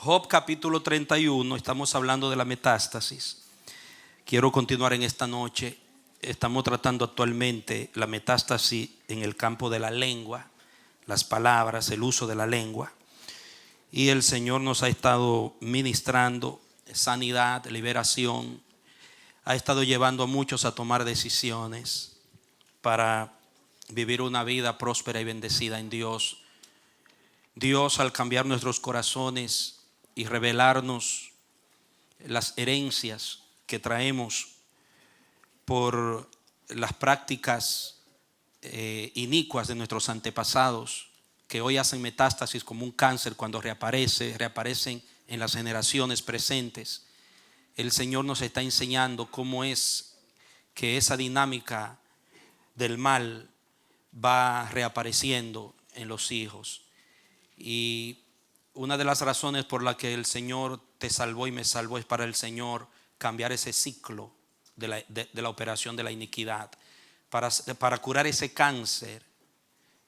Job capítulo 31, estamos hablando de la metástasis. Quiero continuar en esta noche. Estamos tratando actualmente la metástasis en el campo de la lengua, las palabras, el uso de la lengua. Y el Señor nos ha estado ministrando sanidad, liberación. Ha estado llevando a muchos a tomar decisiones para vivir una vida próspera y bendecida en Dios. Dios, al cambiar nuestros corazones y revelarnos las herencias que traemos por las prácticas inicuas de nuestros antepasados, que hoy hacen metástasis como un cáncer cuando reaparecen en las generaciones presentes. El Señor nos está enseñando cómo es que esa dinámica del mal va reapareciendo en los hijos. Y una de las razones por la que el Señor te salvó y me salvó es para el Señor cambiar ese ciclo de la operación de la iniquidad, para curar ese cáncer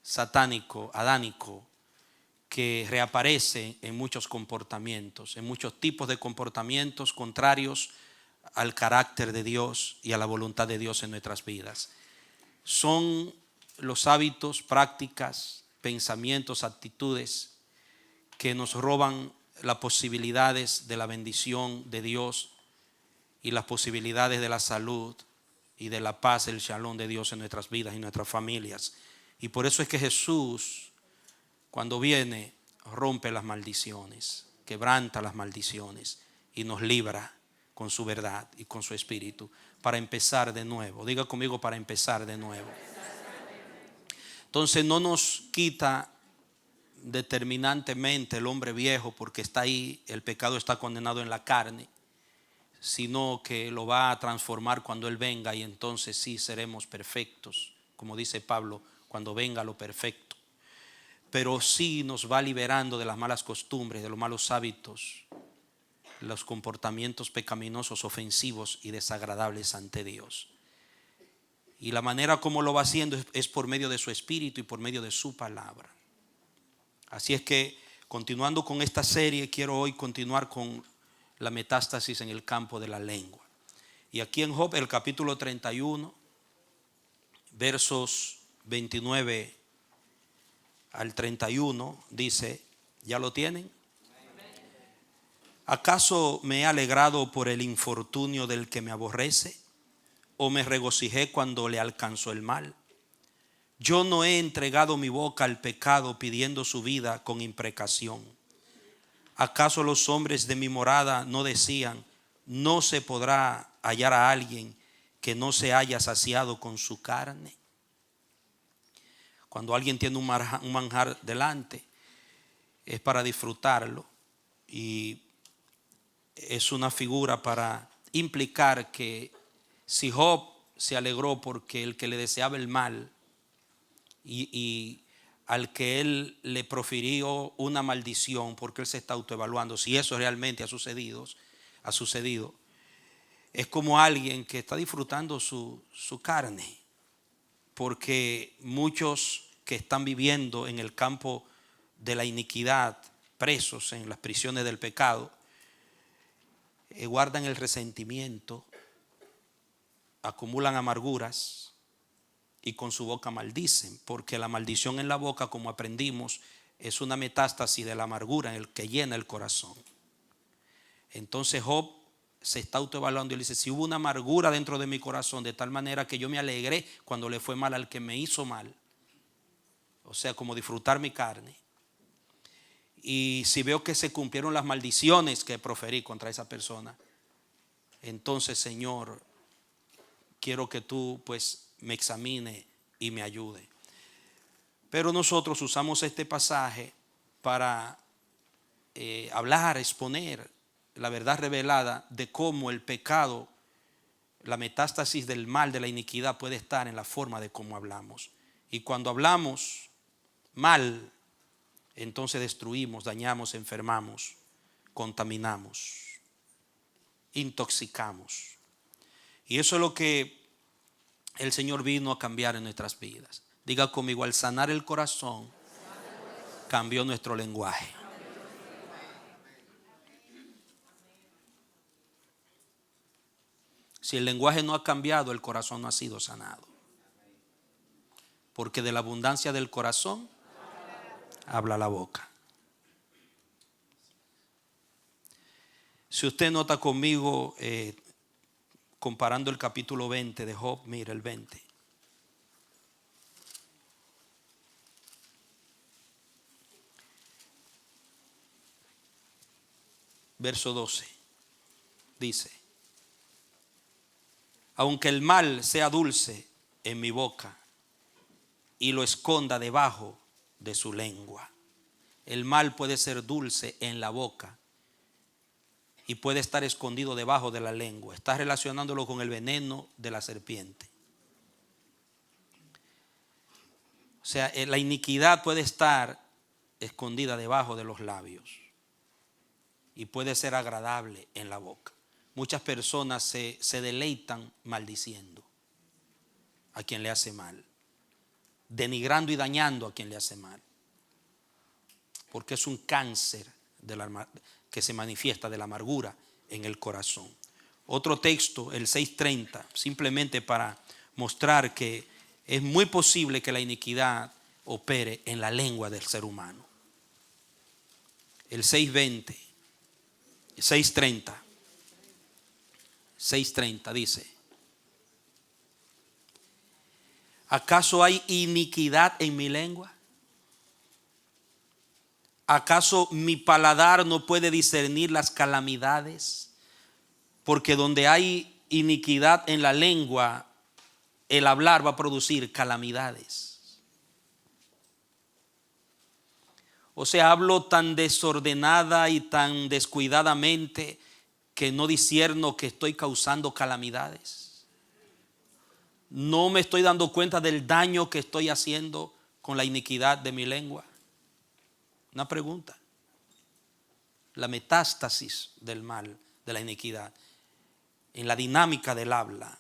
satánico, adánico, que reaparece en muchos comportamientos, en muchos tipos de comportamientos contrarios al carácter de Dios y a la voluntad de Dios en nuestras vidas. Son los hábitos, prácticas, pensamientos, actitudes que nos roban las posibilidades de la bendición de Dios y las posibilidades de la salud y de la paz, el shalom de Dios en nuestras vidas y nuestras familias. Y por eso es que Jesús, cuando viene, rompe las maldiciones, quebranta las maldiciones y nos libra con su verdad y con su espíritu para empezar de nuevo. Diga conmigo, para empezar de nuevo. Entonces no nos quita determinantemente el hombre viejo porque está ahí, el pecado está condenado en la carne, sino que lo va a transformar cuando Él venga, y entonces sí seremos perfectos, como dice Pablo, cuando venga lo perfecto. Pero sí nos va liberando de las malas costumbres, de los malos hábitos, los comportamientos pecaminosos, ofensivos y desagradables ante Dios. Y la manera como lo va haciendo es por medio de su espíritu y por medio de su palabra. Así es que, continuando con esta serie, quiero hoy continuar con la metástasis en el campo de la lengua. Y aquí en Job, el capítulo 31, versos 29 al 31, dice, ¿ya lo tienen? ¿Acaso me he alegrado por el infortunio del que me aborrece? ¿O me regocijé cuando le alcanzó el mal? Yo no he entregado mi boca al pecado pidiendo su vida con imprecación. ¿Acaso los hombres de mi morada no decían, no se podrá hallar a alguien que no se haya saciado con su carne? Cuando alguien tiene un manjar delante, es para disfrutarlo, y es una figura para implicar que si Job se alegró porque el que le deseaba el mal y al que él le profirió una maldición, porque él se está autoevaluando si eso realmente ha sucedido, es como alguien que está disfrutando su carne, porque muchos que están viviendo en el campo de la iniquidad, presos en las prisiones del pecado, guardan el resentimiento, acumulan amarguras y con su boca maldicen, porque la maldición en la boca, como aprendimos, es una metástasis de la amargura en el que llena el corazón. Entonces Job se está autoevaluando y le dice, si hubo una amargura dentro de mi corazón de tal manera que yo me alegré cuando le fue mal al que me hizo mal, o sea, como disfrutar mi carne, y si veo que se cumplieron las maldiciones que proferí contra esa persona, entonces, Señor, quiero que tú pues me examine y me ayude. Pero nosotros usamos este pasaje para hablar, exponer la verdad revelada de cómo el pecado, la metástasis del mal, de la iniquidad, puede estar en la forma de cómo hablamos. Y cuando hablamos mal, entonces destruimos, dañamos, enfermamos, contaminamos, intoxicamos. Y eso es lo que el Señor vino a cambiar en nuestras vidas. Diga conmigo, al sanar el corazón, cambió nuestro lenguaje. Si el lenguaje no ha cambiado, el corazón no ha sido sanado. Porque de la abundancia del corazón habla la boca. Si usted nota conmigo, comparando el capítulo 20 de Job, mira el 20. Verso 12. Dice: aunque el mal sea dulce en mi boca y lo esconda debajo de su lengua. El mal puede ser dulce en la boca y puede estar escondido debajo de la lengua. Está relacionándolo con el veneno de la serpiente. O sea, la iniquidad puede estar escondida debajo de los labios y puede ser agradable en la boca. Muchas personas se deleitan maldiciendo a quien le hace mal, denigrando y dañando a quien le hace mal, porque es un cáncer que se manifiesta de la amargura en el corazón. Otro texto, el 6:30, simplemente para mostrar que es muy posible que la iniquidad opere en la lengua del ser humano. El 6:20, 6:30 dice: ¿acaso hay iniquidad en mi lengua? ¿Acaso mi paladar no puede discernir las calamidades? Porque donde hay iniquidad en la lengua, el hablar va a producir calamidades. O sea, hablo tan desordenada y tan descuidadamente que no discierno que estoy causando calamidades. No me estoy dando cuenta del daño que estoy haciendo con la iniquidad de mi lengua. Una pregunta. La metástasis del mal, de la iniquidad, en la dinámica del habla.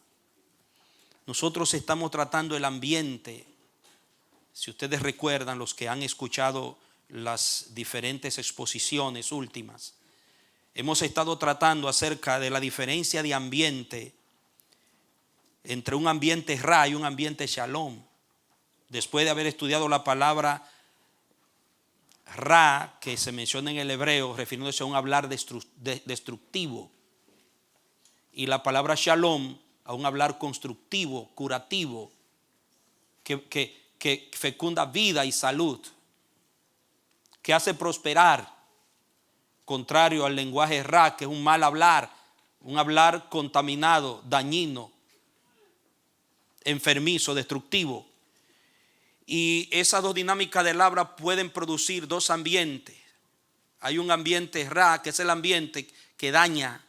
Nosotros estamos tratando el ambiente. Si ustedes recuerdan, los que han escuchado las diferentes exposiciones últimas, hemos estado tratando acerca de la diferencia de ambiente entre un ambiente Ra y un ambiente Shalom. Después de haber estudiado la palabra Ra, que se menciona en el hebreo, refiriéndose a un hablar destructivo, y la palabra Shalom, a un hablar constructivo, curativo, que fecunda vida y salud, que hace prosperar, contrario al lenguaje Ra, que es un mal hablar, un hablar contaminado, dañino, enfermizo, destructivo. Y esas dos dinámicas del habla pueden producir dos ambientes. Hay un ambiente Ra, que es el ambiente que daña.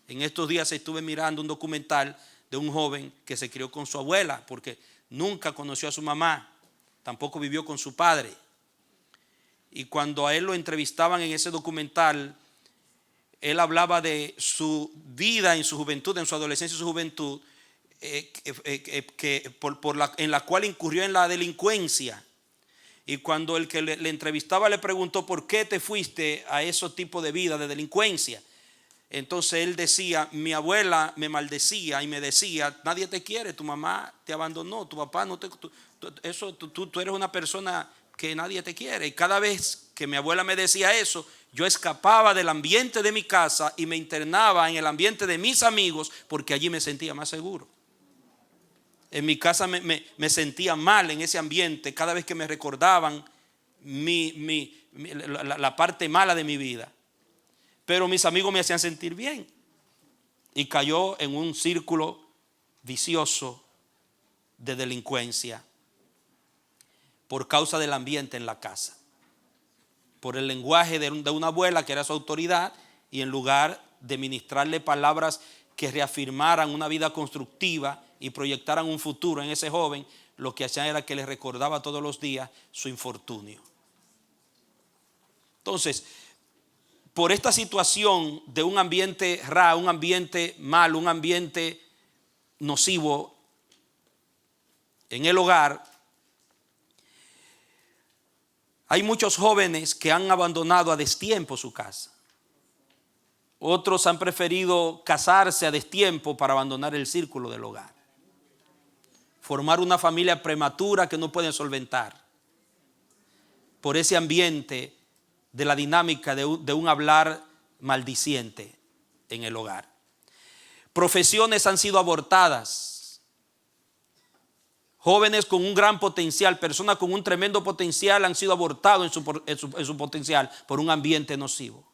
En estos días estuve mirando un documental de un joven que se crió con su abuela, porque nunca conoció a su mamá, tampoco vivió con su padre. Y cuando a él lo entrevistaban en ese documental, él hablaba de su vida en su juventud, en su adolescencia y su juventud, en la cual incurrió en la delincuencia. Y cuando el que le entrevistaba le preguntó: ¿por qué te fuiste a ese tipo de vida de delincuencia? Entonces él decía: mi abuela me maldecía y me decía, nadie te quiere, tu mamá te abandonó, tu papá no te... Tú eres una persona que nadie te quiere. Y cada vez que mi abuela me decía eso, yo escapaba del ambiente de mi casa y me internaba en el ambiente de mis amigos, porque allí me sentía más seguro. En mi casa me sentía mal en ese ambiente cada vez que me recordaban la parte mala de mi vida. Pero mis amigos me hacían sentir bien. Y cayó en un círculo vicioso de delincuencia por causa del ambiente en la casa. Por el lenguaje de una abuela que era su autoridad, y en lugar de ministrarle palabras que reafirmaran una vida constructiva y proyectaran un futuro en ese joven, lo que hacían era que le recordaba todos los días su infortunio. Entonces, por esta situación de un ambiente Ra, un ambiente malo, un ambiente nocivo en el hogar, hay muchos jóvenes que han abandonado a destiempo su casa. Otros han preferido casarse a destiempo para abandonar el círculo del hogar. Formar una familia prematura que no pueden solventar por ese ambiente de la dinámica de un hablar maldiciente en el hogar. Profesiones han sido abortadas. Jóvenes con un gran potencial, personas con un tremendo potencial han sido abortados en su potencial por un ambiente nocivo.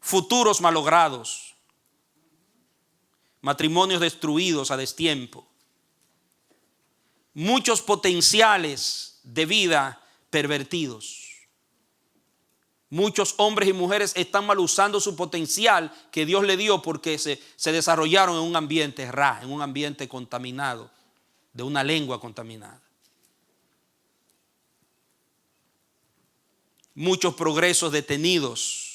Futuros malogrados, matrimonios destruidos a destiempo, muchos potenciales de vida pervertidos. Muchos hombres y mujeres están mal usando su potencial que Dios le dio porque se desarrollaron en un ambiente en un ambiente contaminado, de una lengua contaminada. Muchos progresos detenidos,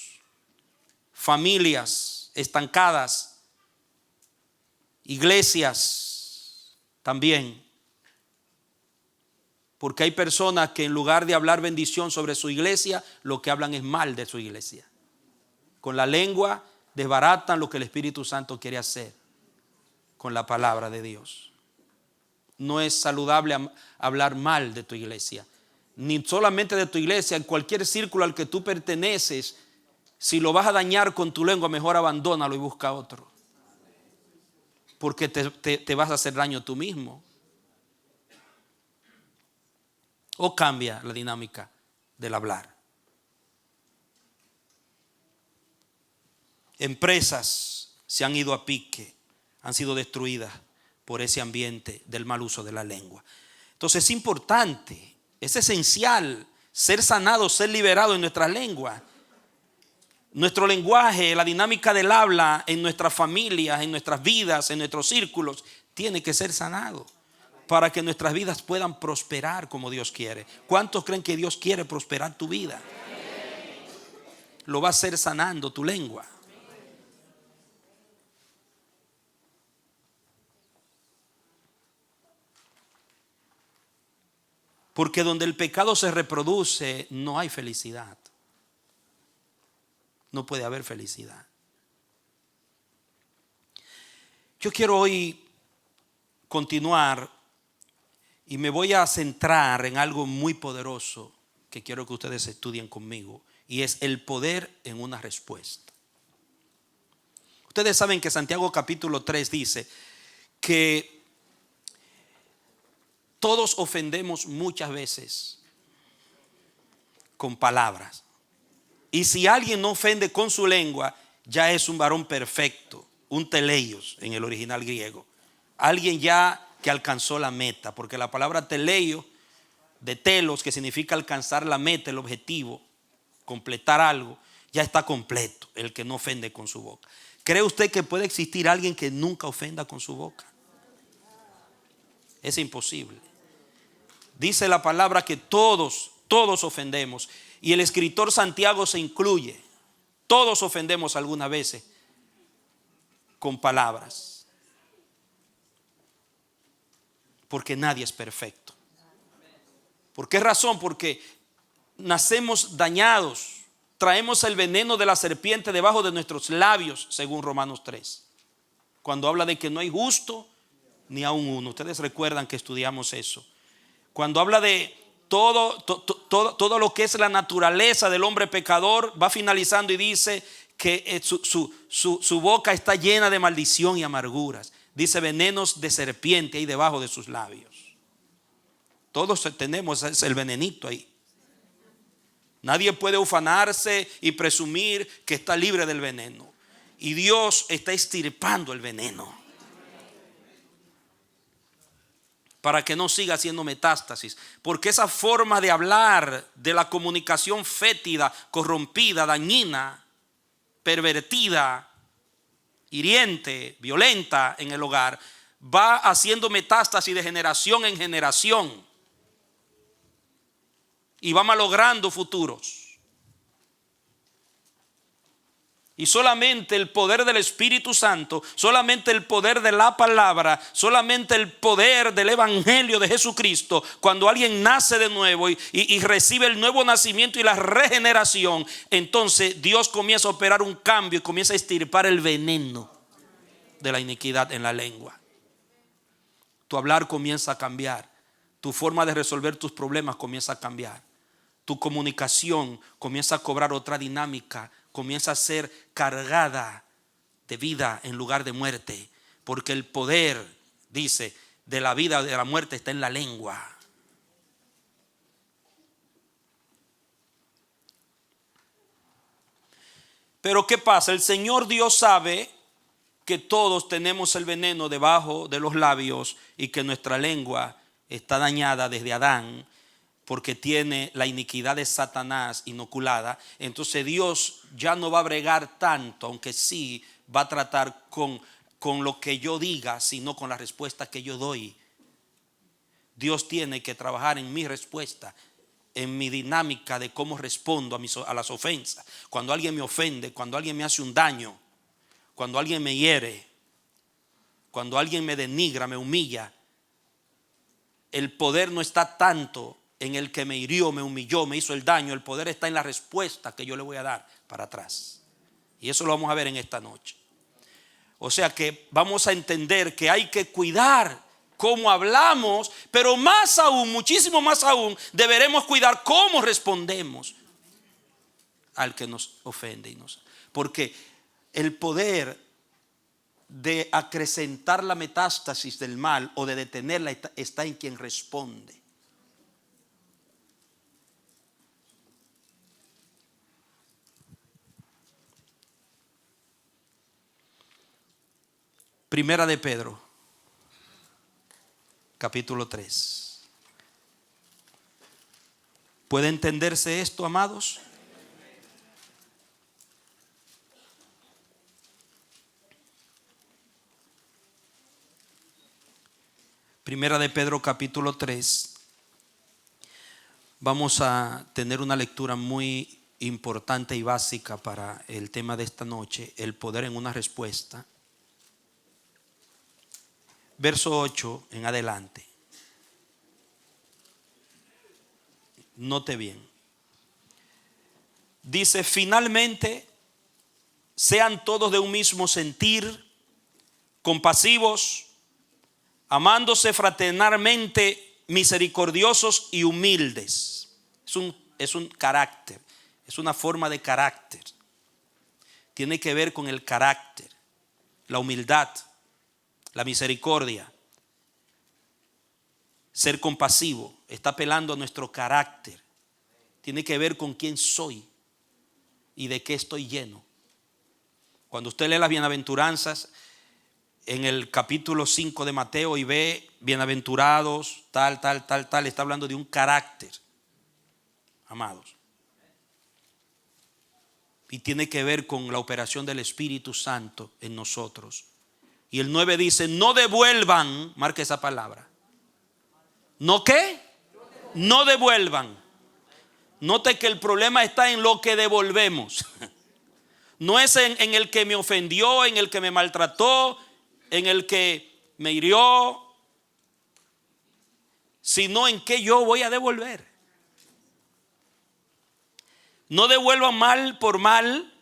familias estancadas, iglesias también. Porque hay personas que en lugar de hablar bendición sobre su iglesia, lo que hablan es mal de su iglesia. Con la lengua desbaratan lo que el Espíritu Santo quiere hacer con la palabra de Dios. No es saludable hablar mal de tu iglesia. Ni solamente de tu iglesia, en cualquier círculo al que tú perteneces. Si lo vas a dañar con tu lengua, mejor abandónalo y busca otro. Porque te vas a hacer daño tú mismo. O cambia la dinámica del hablar. Empresas se han ido a pique, han sido destruidas por ese ambiente del mal uso de la lengua. Entonces es importante, es esencial ser sanado, ser liberado en nuestra lengua. Nuestro lenguaje, la dinámica del habla en nuestras familias, en nuestras vidas, en nuestros círculos, tiene que ser sanado para que nuestras vidas puedan prosperar como Dios quiere. ¿Cuántos creen que Dios quiere prosperar tu vida? Lo va a hacer sanando tu lengua. Porque donde el pecado se reproduce, no hay felicidad. No puede haber felicidad. Yo quiero hoy continuar y me voy a centrar en algo muy poderoso que quiero que ustedes estudien conmigo, y es el poder en una respuesta. Ustedes saben que Santiago capítulo 3 dice que todos ofendemos muchas veces con palabras. Y si alguien no ofende con su lengua, ya es un varón perfecto, un teleios en el original griego. Alguien ya que alcanzó la meta, porque la palabra teleio, de telos, que significa alcanzar la meta, el objetivo, completar algo, ya está completo, el que no ofende con su boca. ¿Cree usted que puede existir alguien que nunca ofenda con su boca? Es imposible. Dice la palabra que todos ofendemos, y el escritor Santiago se incluye. Todos ofendemos algunas veces con palabras. Porque nadie es perfecto. ¿Por qué razón? Porque nacemos dañados. Traemos el veneno de la serpiente debajo de nuestros labios, según Romanos 3. Cuando habla de que no hay justo ni aun uno. Ustedes recuerdan que estudiamos eso. Cuando habla de todo lo que es la naturaleza del hombre pecador, va finalizando y dice que su boca está llena de maldición y amarguras. Dice venenos de serpiente ahí debajo de sus labios. Todos tenemos el venenito ahí. Nadie puede ufanarse y presumir que está libre del veneno. Y Dios está extirpando el veneno para que no siga haciendo metástasis. Porque esa forma de hablar, de la comunicación fétida, corrompida, dañina, pervertida, hiriente, violenta en el hogar, va haciendo metástasis de generación en generación y va malogrando futuros. Y solamente el poder del Espíritu Santo, solamente el poder de la palabra, solamente el poder del Evangelio de Jesucristo, cuando alguien nace de nuevo y recibe el nuevo nacimiento y la regeneración, entonces Dios comienza a operar un cambio y comienza a extirpar el veneno de la iniquidad en la lengua. Tu hablar comienza a cambiar, tu forma de resolver tus problemas comienza a cambiar, tu comunicación comienza a cobrar otra dinámica, comienza a ser cargada de vida en lugar de muerte, porque el poder, dice, de la vida o de la muerte está en la lengua. Pero ¿qué pasa? El Señor Dios sabe que todos tenemos el veneno debajo de los labios y que nuestra lengua está dañada desde Adán, porque tiene la iniquidad de Satanás inoculada. Entonces Dios ya no va a bregar tanto, aunque sí va a tratar con lo que yo diga, sino con la respuesta que yo doy. Dios tiene que trabajar en mi respuesta, en mi dinámica de cómo respondo a las ofensas. Cuando alguien me ofende, cuando alguien me hace un daño, cuando alguien me hiere, cuando alguien me denigra, me humilla, el poder no está tanto en el que me hirió, me humilló, me hizo el daño. El poder está en la respuesta que yo le voy a dar para atrás. Y eso lo vamos a ver en esta noche. O sea que vamos a entender que hay que cuidar cómo hablamos, pero más aún, muchísimo más aún, deberemos cuidar cómo respondemos al que nos ofende. Porque el poder de acrecentar la metástasis del mal o de detenerla está en quien responde. Primera de Pedro, capítulo 3. ¿Puede entenderse esto, amados? Primera de Pedro, capítulo 3. Vamos a tener una lectura muy importante y básica para el tema de esta noche, el poder en una respuesta. Verso 8 en adelante. Note bien. Dice: finalmente, sean todos de un mismo sentir, compasivos, amándose fraternalmente, misericordiosos y humildes. Es un carácter, es una forma de carácter. Tiene que ver con el carácter, la humildad, la misericordia. Ser compasivo está apelando a nuestro carácter. Tiene que ver con quién soy y de qué estoy lleno. Cuando usted lee las bienaventuranzas en el capítulo 5 de Mateo y ve bienaventurados, tal, está hablando de un carácter, amados. Y tiene que ver con la operación del Espíritu Santo en nosotros. Y el 9 dice: no devuelvan, marque esa palabra. ¿No qué? No devuelvan. Note que el problema está en lo que devolvemos. No es en el que me ofendió, en el que me maltrató, en el que me hirió, sino en qué yo voy a devolver. No devuelvan mal por mal,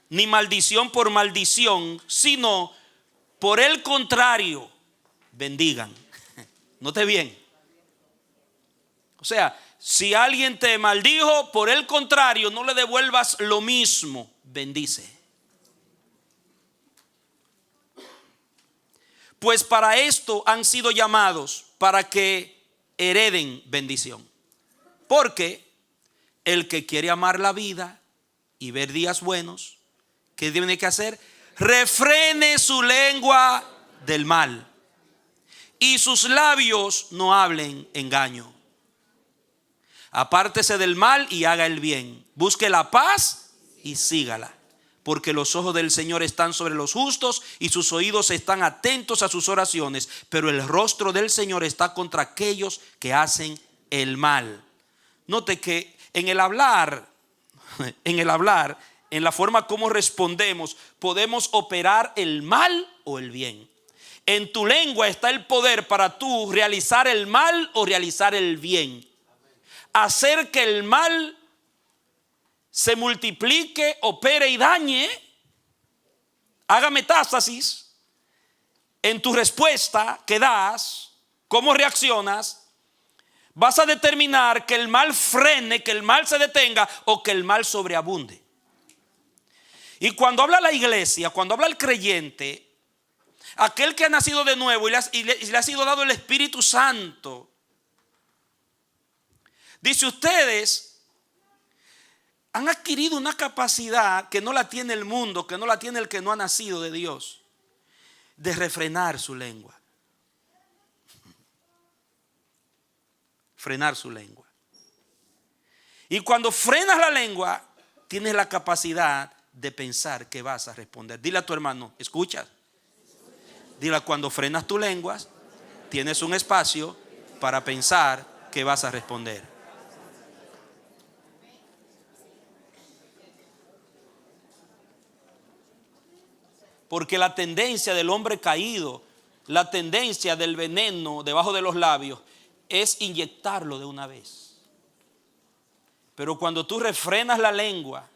ni maldición por maldición, sino por el contrario, bendigan. Note bien. O sea, si alguien te maldijo, por el contrario, no le devuelvas lo mismo, bendice. Pues para esto han sido llamados, para que hereden bendición. Porque el que quiere amar la vida y ver días buenos, ¿qué tiene que hacer? Refrene su lengua del mal y sus labios no hablen engaño. Apártese del mal y haga el bien. Busque la paz y sígala. Porque los ojos del Señor están sobre los justos y sus oídos están atentos a sus oraciones. Pero el rostro del Señor está contra aquellos que hacen el mal. Note que en el hablar en la forma como respondemos, podemos operar el mal o el bien. En tu lengua está el poder para tú realizar el mal o realizar el bien. Hacer que el mal se multiplique, opere y dañe, haga metástasis en tu respuesta que das, cómo reaccionas. Vas a determinar que el mal frene, que el mal se detenga o que el mal sobreabunde. Y cuando habla la iglesia, cuando habla el creyente, aquel que ha nacido de nuevo y le ha sido dado el Espíritu Santo, dice: ustedes han adquirido una capacidad que no la tiene el mundo, que no la tiene el que no ha nacido de Dios, de refrenar su lengua. Frenar su lengua. Y cuando frenas la lengua, tienes la capacidad de pensar que vas a responder. Dile a tu hermano: ¿escuchas? Dile: cuando frenas tu lengua, tienes un espacio para pensar que vas a responder. Porque la tendencia del hombre caído, la tendencia del veneno debajo de los labios, es inyectarlo de una vez. Pero cuando tú refrenas la lengua,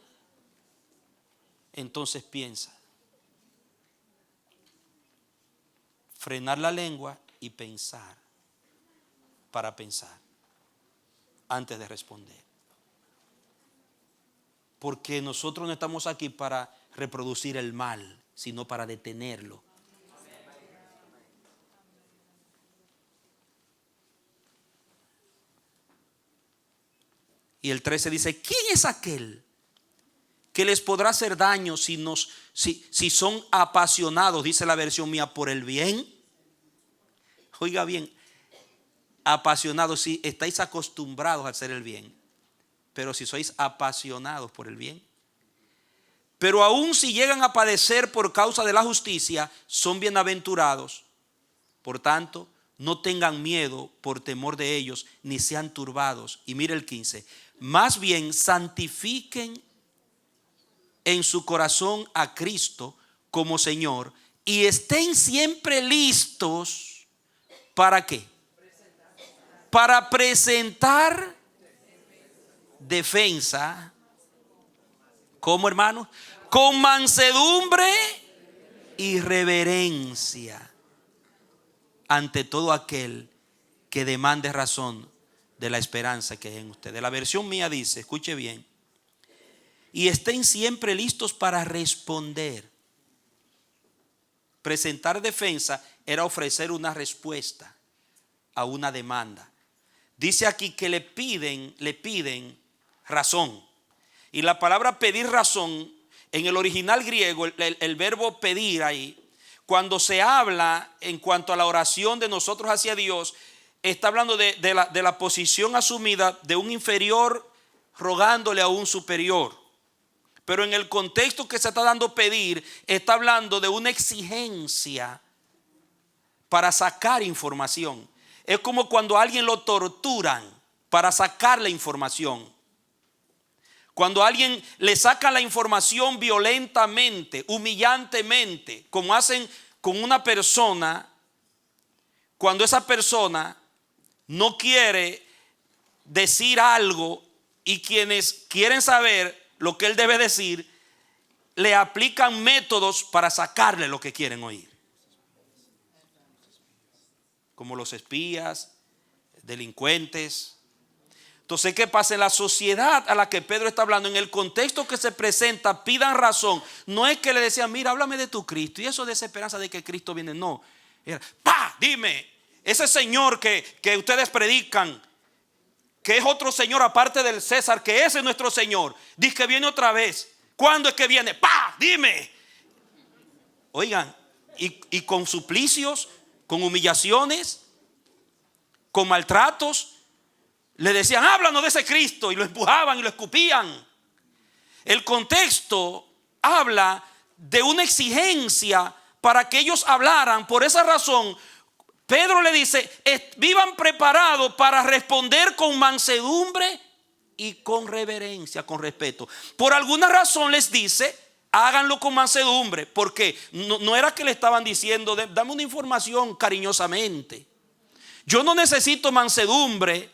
entonces piensa. Frenar la lengua y pensar, para pensar antes de responder. Porque nosotros no estamos aquí para reproducir el mal, sino para detenerlo. Y el 13 dice: ¿quién es aquel que les podrá hacer daño si son apasionados? Dice la versión mía: por el bien. Oiga bien, apasionados, si estáis acostumbrados a hacer el bien, pero si sois apasionados por el bien. Pero aún si llegan a padecer por causa de la justicia, son bienaventurados. Por tanto, no tengan miedo por temor de ellos, ni sean turbados. Y mire el 15: más bien santifiquen en su corazón a Cristo como Señor, y estén siempre listos. ¿Para qué? Para presentar defensa. ¿Cómo, hermano? Con mansedumbre y reverencia ante todo aquel que demande razón de la esperanza que hay en ustedes. La versión mía dice, escuche bien: y estén siempre listos para responder. Presentar defensa era ofrecer una respuesta a una demanda. Dice aquí que le piden razón. Y la palabra pedir razón, en el original griego, el verbo pedir ahí, cuando se habla en cuanto a la oración de nosotros hacia Dios, está hablando de la posición asumida de un inferior rogándole a un superior. Pero en el contexto que se está dando pedir, está hablando de una exigencia para sacar información. Es como cuando a alguien lo torturan para sacar la información. Cuando a alguien le sacan la información violentamente, humillantemente, como hacen con una persona, cuando esa persona no quiere decir algo y quienes quieren saber lo que él debe decir, le aplican métodos para sacarle lo que quieren oír. Como los espías, delincuentes. Entonces, ¿qué pasa? En la sociedad a la que Pedro está hablando, en el contexto que se presenta, pidan razón. No es que le decían: mira, háblame de tu Cristo, y eso de esa esperanza de que Cristo viene. No, era: dime, ese Señor que ustedes predican, que es otro Señor aparte del César, que ese es nuestro Señor, dice que viene otra vez. ¿Cuándo es que viene? Dime. Oigan, y con suplicios, con humillaciones, con maltratos, le decían: háblanos de ese Cristo, y lo empujaban y lo escupían. El contexto habla de una exigencia para que ellos hablaran. Por esa razón, Pedro le dice: vivan preparados para responder con mansedumbre y con reverencia, con respeto. Por alguna razón les dice, háganlo con mansedumbre, porque no era que le estaban diciendo, dame una información cariñosamente. Yo no necesito mansedumbre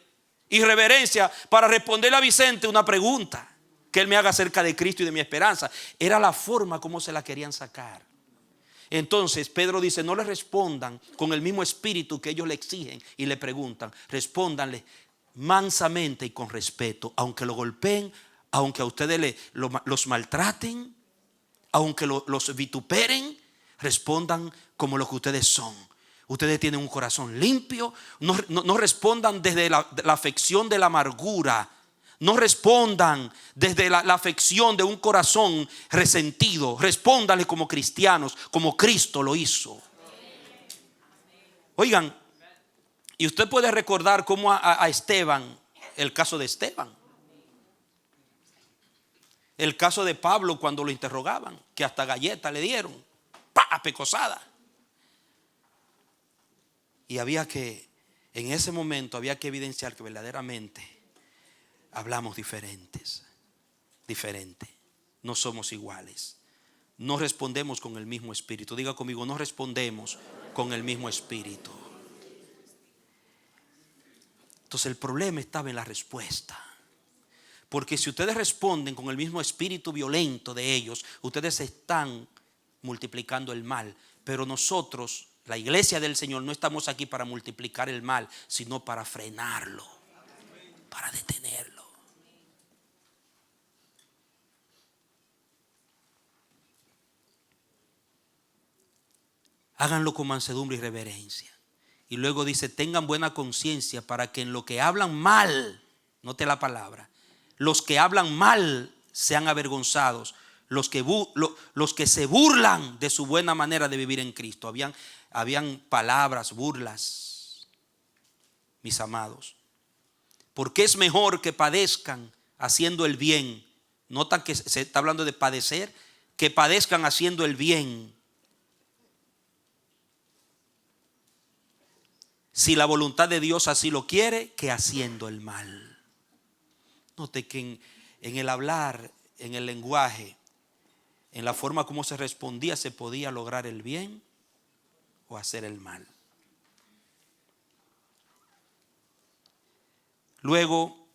y reverencia para responderle a Vicente una pregunta que él me haga acerca de Cristo y de mi esperanza. Era la forma como se la querían sacar. Entonces Pedro dice, no le respondan con el mismo espíritu que ellos le exigen y le preguntan. Respóndanle mansamente y con respeto, aunque lo golpeen, aunque a ustedes los maltraten, aunque los vituperen, respondan como lo que ustedes son. Ustedes tienen un corazón limpio. No respondan desde la afección de la amargura. No respondan desde la afección de un corazón resentido. Respóndanle como cristianos, como Cristo lo hizo. Oigan, y usted puede recordar cómo a Esteban, el caso de Esteban, el caso de Pablo cuando lo interrogaban, que hasta galleta le dieron, ¡pah! Pecosada. Y en ese momento había que evidenciar que verdaderamente hablamos diferente. No somos iguales. No respondemos con el mismo espíritu. Diga conmigo, no respondemos con el mismo espíritu. Entonces el problema estaba en la respuesta. Porque si ustedes responden con el mismo espíritu violento de ellos, ustedes están multiplicando el mal. Pero nosotros, la iglesia del Señor, no estamos aquí para multiplicar el mal, sino para frenarlo, para detenerlo. Háganlo con mansedumbre y reverencia. Y luego dice, tengan buena conciencia para que en lo que hablan mal, note la palabra, los que hablan mal sean avergonzados. Los que se burlan de su buena manera de vivir en Cristo. Habían palabras, burlas, mis amados. Porque es mejor que padezcan haciendo el bien. Nota que se está hablando de padecer, que padezcan haciendo el bien. Si la voluntad de Dios así lo quiere, que haciendo el mal. Note que en el hablar, en el lenguaje, en la forma como se respondía, se podía lograr el bien o hacer el mal. Luego,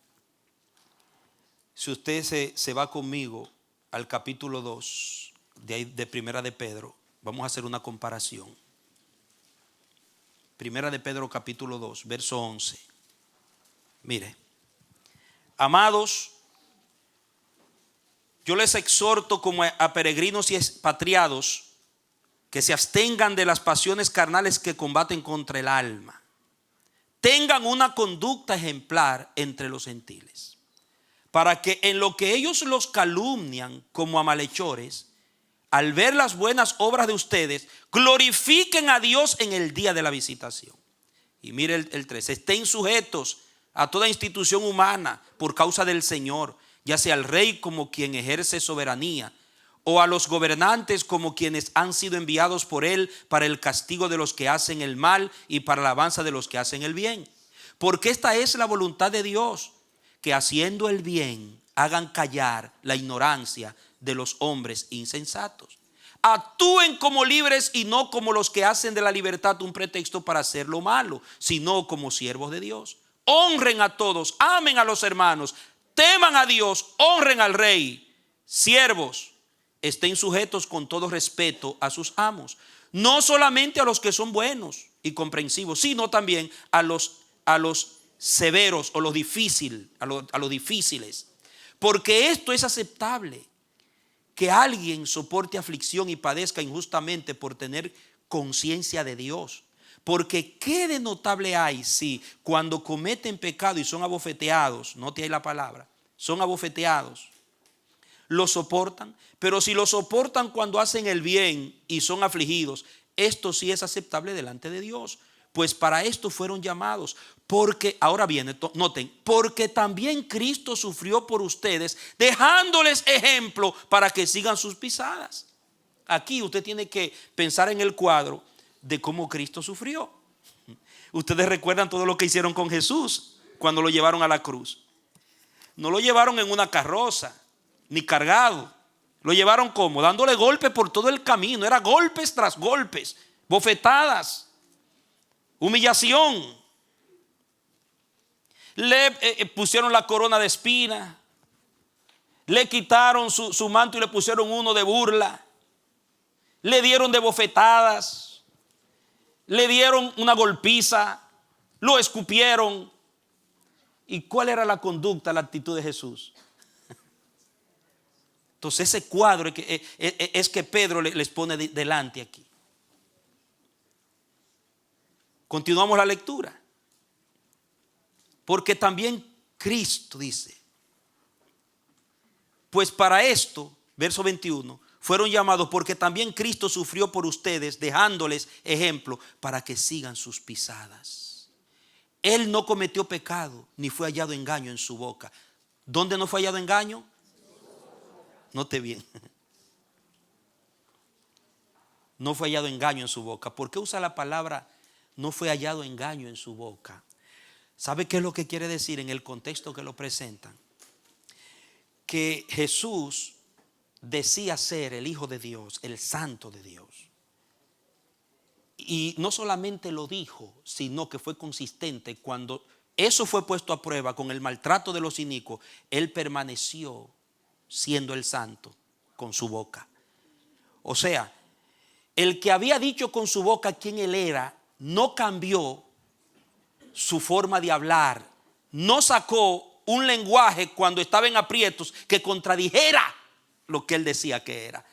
si usted se va conmigo al capítulo 2 de Primera de Pedro, vamos a hacer una comparación. Primera de Pedro capítulo 2, verso 11. Mire, amados, yo les exhorto como a peregrinos y expatriados que se abstengan de las pasiones carnales que combaten contra el alma. Tengan una conducta ejemplar entre los gentiles, para que en lo que ellos los calumnian como a malhechores, al ver las buenas obras de ustedes, glorifiquen a Dios en el día de la visitación. Y mire el 3, estén sujetos a toda institución humana por causa del Señor, ya sea al rey como quien ejerce soberanía, o a los gobernantes como quienes han sido enviados por él para el castigo de los que hacen el mal y para la alabanza de los que hacen el bien. Porque esta es la voluntad de Dios, que haciendo el bien hagan callar la ignorancia de los hombres insensatos. Actúen como libres y no como los que hacen de la libertad un pretexto para hacer lo malo, sino como siervos de Dios. Honren a todos, amen a los hermanos, teman a Dios, honren al rey. Siervos, estén sujetos con todo respeto a sus amos, no solamente a los que son buenos y comprensivos, sino también a los severos o los difíciles, a los difíciles. Porque esto es aceptable, que alguien soporte aflicción y padezca injustamente por tener conciencia de Dios. Porque qué de notable hay si cuando cometen pecado y son abofeteados, note ahí la palabra, son abofeteados, lo soportan. Pero si lo soportan cuando hacen el bien y son afligidos, esto sí es aceptable delante de Dios. Pues para esto fueron llamados. Porque, ahora viene, noten, porque también Cristo sufrió por ustedes, dejándoles ejemplo para que sigan sus pisadas. Aquí usted tiene que pensar en el cuadro de cómo Cristo sufrió. Ustedes recuerdan todo lo que hicieron con Jesús cuando lo llevaron a la cruz. No lo llevaron en una carroza, ni cargado. Lo llevaron como dándole golpes por todo el camino. Era golpes tras golpes, bofetadas, humillación. Le pusieron la corona de espinas. Le quitaron su manto y le pusieron uno de burla. Le dieron de bofetadas. Le dieron una golpiza. Lo escupieron. ¿Y cuál era la conducta, la actitud de Jesús? Entonces ese cuadro es que Pedro les pone delante aquí. Continuamos la lectura. Porque también Cristo dice, pues para esto, verso 21, fueron llamados porque también Cristo sufrió por ustedes, dejándoles ejemplo para que sigan sus pisadas. Él no cometió pecado, ni fue hallado engaño en su boca. ¿Dónde no fue hallado engaño? Note bien. No fue hallado engaño en su boca. ¿Por qué usa la palabra no fue hallado engaño en su boca? ¿Sabe qué es lo que quiere decir en el contexto que lo presentan? Que Jesús decía ser el Hijo de Dios, el Santo de Dios. Y no solamente lo dijo, sino que fue consistente. Cuando eso fue puesto a prueba con el maltrato de los inicuos, Él permaneció siendo el Santo con su boca. O sea, el que había dicho con su boca quién Él era, no cambió su forma de hablar, no sacó un lenguaje cuando estaba en aprietos que contradijera lo que Él decía que era.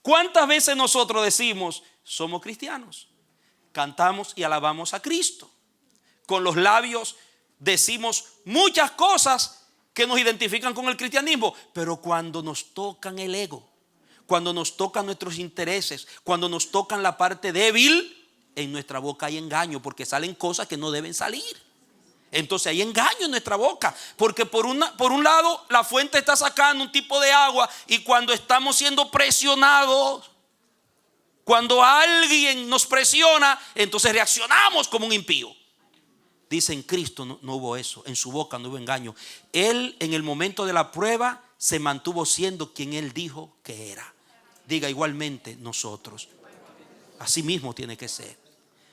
¿Cuántas veces nosotros decimos somos cristianos? Cantamos y alabamos a Cristo. Con los labios decimos muchas cosas que nos identifican con el cristianismo, pero cuando nos tocan el ego, cuando nos tocan nuestros intereses, cuando nos tocan la parte débil, en nuestra boca hay engaño, porque salen cosas que no deben salir. Entonces hay engaño en nuestra boca, porque por un lado la fuente está sacando un tipo de agua, y cuando estamos siendo presionados, cuando alguien nos presiona, entonces reaccionamos como un impío. Dice, en Cristo no hubo eso, en su boca no hubo engaño. Él en el momento de la prueba se mantuvo siendo quien Él dijo que era. Diga, igualmente nosotros. Así mismo tiene que ser.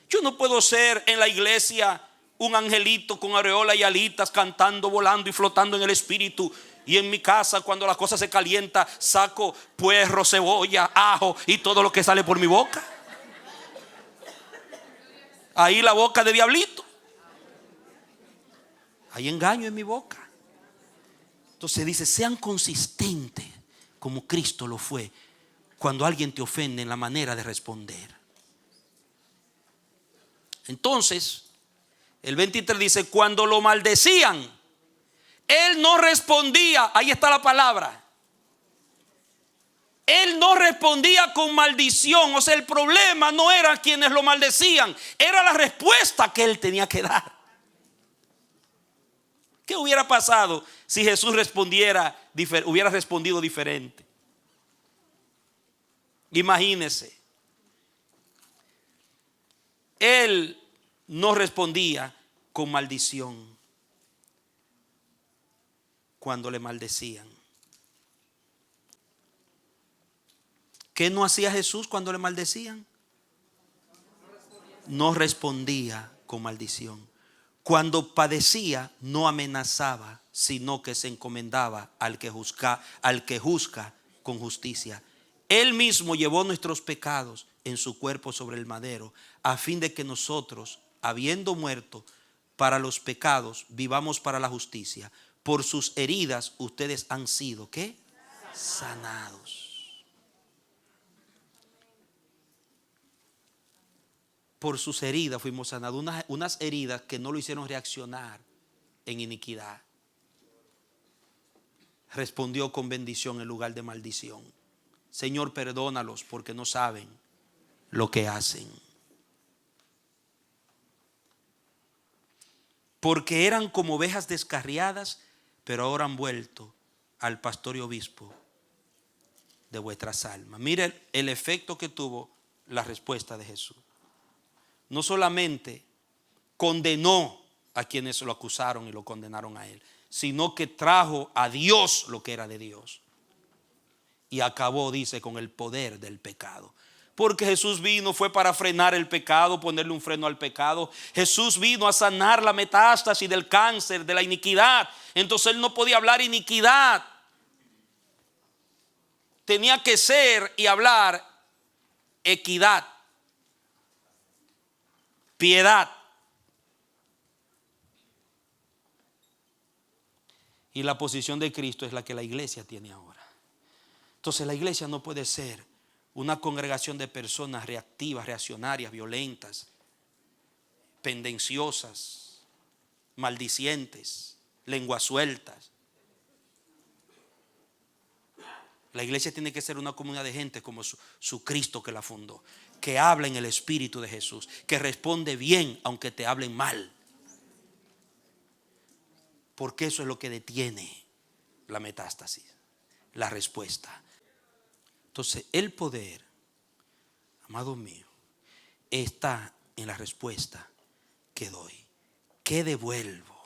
Yo no puedo ser en la iglesia un angelito con aureola y alitas, cantando, volando y flotando en el espíritu, y en mi casa cuando la cosa se calienta saco puerro, cebolla, ajo y todo lo que sale por mi boca. Ahí la boca de diablito. Hay engaño en mi boca. Entonces dice, sean consistentes como Cristo lo fue cuando alguien te ofende en la manera de responder. Entonces, el 23 dice, cuando lo maldecían, Él no respondía. Ahí está la palabra. Él no respondía con maldición. O sea, el problema no era quienes lo maldecían, era la respuesta que Él tenía que dar. ¿Qué hubiera pasado si Jesús hubiera respondido diferente? Imagínese. Él no respondía con maldición cuando le maldecían. ¿Qué no hacía Jesús cuando le maldecían? No respondía con maldición. Cuando padecía, no amenazaba, sino que se encomendaba al que juzga con justicia. Él mismo llevó nuestros pecados en su cuerpo sobre el madero, a fin de que nosotros, habiendo muerto para los pecados, vivamos para la justicia. Por sus heridas ustedes han sido, ¿qué? Sanados. Por sus heridas fuimos sanados. Unas heridas que no lo hicieron reaccionar en iniquidad. Respondió con bendición en lugar de maldición. Señor, perdónalos porque no saben lo que hacen. Porque eran como ovejas descarriadas, pero ahora han vuelto al pastor y obispo de vuestras almas. Mire el efecto que tuvo la respuesta de Jesús. No solamente condenó a quienes lo acusaron y lo condenaron a Él, sino que trajo a Dios lo que era de Dios. Y acabó, dice, con el poder del pecado. Porque Jesús vino, fue para frenar el pecado, ponerle un freno al pecado. Jesús vino a sanar la metástasis del cáncer, de la iniquidad. Entonces Él no podía hablar iniquidad. Tenía que ser y hablar equidad, piedad. Y la posición de Cristo es la que la iglesia tiene ahora. Entonces la iglesia no puede ser una congregación de personas reactivas, reaccionarias, violentas, pendenciosas, maldicientes, lenguas sueltas. La iglesia tiene que ser una comunidad de gente como su Cristo que la fundó, que habla en el Espíritu de Jesús, que responde bien aunque te hablen mal. Porque eso es lo que detiene la metástasis, la respuesta. Entonces el poder, amado mío, está en la respuesta que doy, que devuelvo.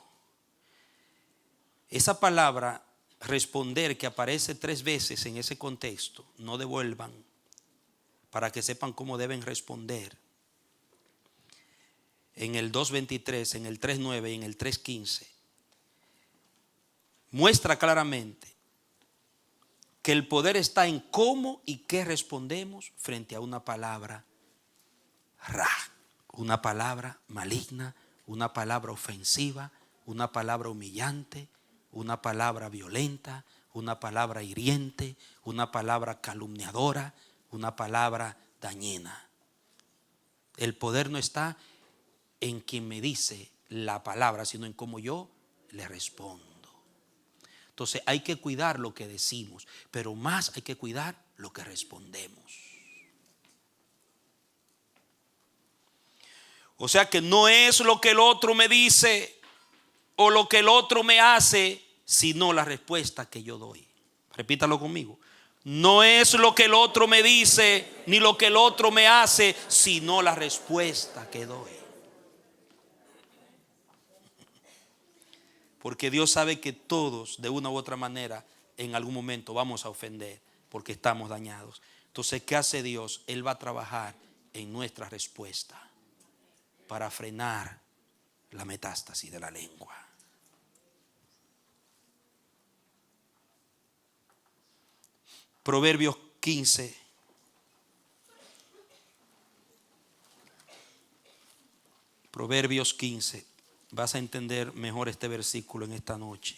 Esa palabra responder, que aparece 3 veces en ese contexto, no devuelvan, para que sepan cómo deben responder. En el 2:23, en el 3:9 y en el 3:15 muestra claramente que el poder está en cómo y qué respondemos frente a una palabra ra, una palabra maligna, una palabra ofensiva, una palabra humillante, una palabra violenta, una palabra hiriente, una palabra calumniadora, una palabra dañina. El poder no está en quien me dice la palabra, sino en cómo yo le respondo. Entonces hay que cuidar lo que decimos, pero más hay que cuidar lo que respondemos. O sea que no es lo que el otro me dice o lo que el otro me hace, sino la respuesta que yo doy. Repítalo conmigo. No es lo que el otro me dice ni lo que el otro me hace, sino la respuesta que doy. Porque Dios sabe que todos, de una u otra manera, en algún momento vamos a ofender porque estamos dañados. Entonces, ¿qué hace Dios? Él va a trabajar en nuestra respuesta para frenar la metástasis de la lengua. Proverbios 15. Proverbios 15. Vas a entender mejor este versículo en esta noche.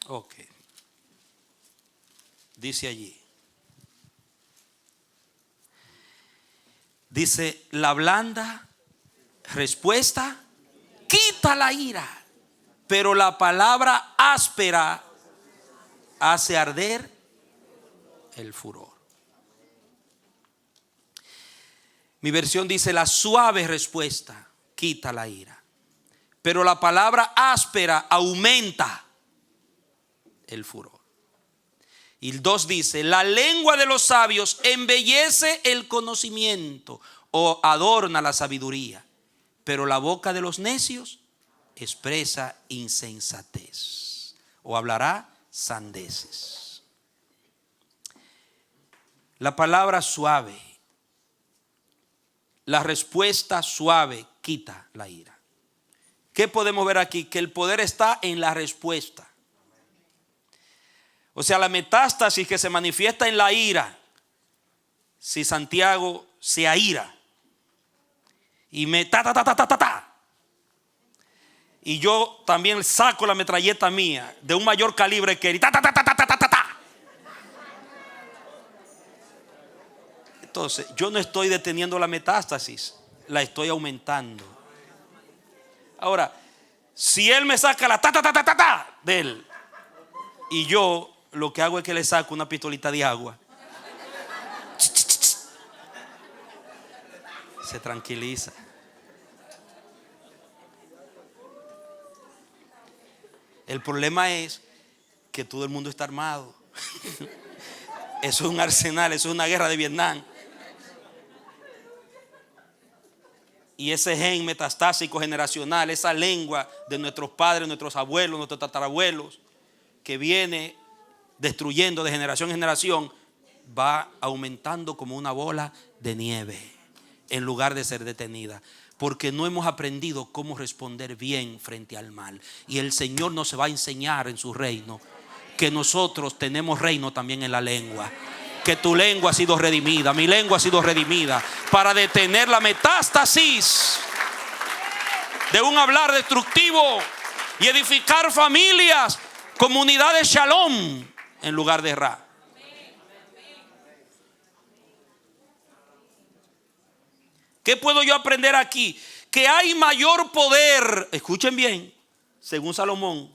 Ok. Dice allí. Dice, la blanda respuesta quita la ira, pero la palabra áspera hace arder el furor. Mi versión dice, la suave respuesta quita la ira, pero la palabra áspera aumenta el furor. Y el 2 dice, la lengua de los sabios embellece el conocimiento o adorna la sabiduría, pero la boca de los necios expresa insensatez o hablará sandeces. La palabra suave, la respuesta suave quita la ira. ¿Qué podemos ver aquí? Que el poder está en la respuesta. O sea, la metástasis que se manifiesta en la ira. Si Santiago se aira y me y yo también saco la metralleta mía de un mayor calibre que él, entonces yo no estoy deteniendo la metástasis, la estoy aumentando. Ahora, si él me saca la de él y yo lo que hago es que le saco una pistolita de agua, se tranquiliza. El problema es que todo el mundo está armado. Eso es un arsenal, eso es una guerra de Vietnam. Y ese gen metastásico generacional, esa lengua de nuestros padres, nuestros abuelos, nuestros tatarabuelos, que viene destruyendo de generación en generación, va aumentando como una bola de nieve en lugar de ser detenida. Porque no hemos aprendido cómo responder bien frente al mal. Y el Señor nos va a enseñar en su reino que nosotros tenemos reino también en la lengua. Que tu lengua ha sido redimida, mi lengua ha sido redimida para detener la metástasis de un hablar destructivo y edificar familias, comunidades shalom en lugar de ra. ¿Qué puedo yo aprender aquí? Que hay mayor poder, escuchen bien, según Salomón,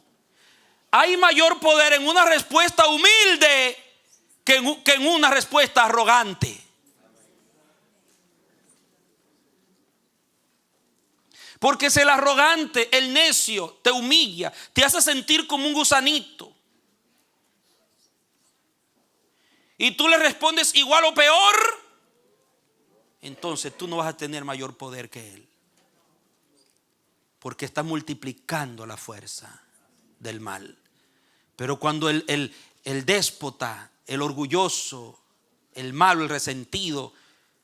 hay mayor poder en una respuesta humilde que en una respuesta arrogante. Porque si el arrogante, el necio, te humilla, te hace sentir como un gusanito, y tú le respondes igual o peor, entonces tú no vas a tener mayor poder que él. Porque está multiplicando la fuerza del mal. Pero cuando el déspota, el orgulloso, el malo, el resentido,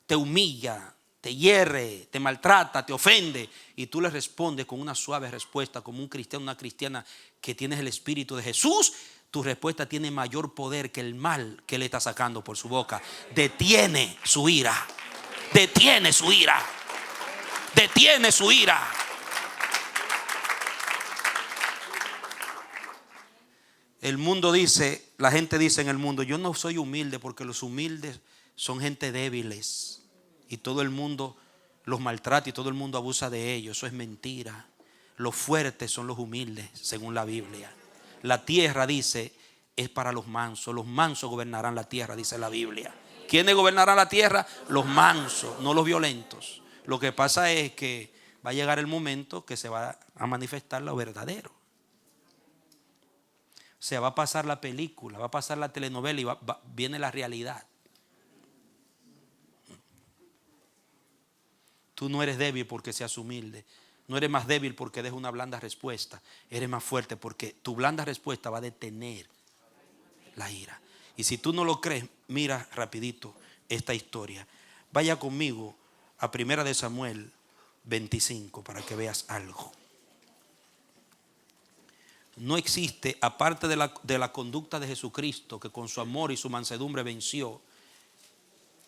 te humilla, te hiere, te maltrata, te ofende, y tú le respondes con una suave respuesta, como un cristiano, una cristiana que tienes el Espíritu de Jesús, tu respuesta tiene mayor poder que el mal que le está sacando por su boca. Detiene su ira. Detiene su ira. Detiene su ira. El mundo dice, la gente dice en el mundo, yo no soy humilde porque los humildes son gente débiles y todo el mundo los maltrata y todo el mundo abusa de ellos. Eso es mentira. Los fuertes son los humildes, según la Biblia. La tierra, dice, es para los mansos. Los mansos gobernarán la tierra, dice la Biblia. ¿Quiénes gobernarán la tierra? Los mansos, no los violentos. Lo que pasa es que va a llegar el momento que se va a manifestar lo verdadero. O sea, va a pasar la película, va a pasar la telenovela y viene la realidad. Tú no eres débil porque seas humilde. No eres más débil porque des una blanda respuesta. Eres más fuerte porque tu blanda respuesta va a detener la ira. Y si tú no lo crees, mira rapidito esta historia. Vaya conmigo a 1 Samuel 25 para que veas algo. No existe, aparte de la conducta de Jesucristo, que con su amor y su mansedumbre venció,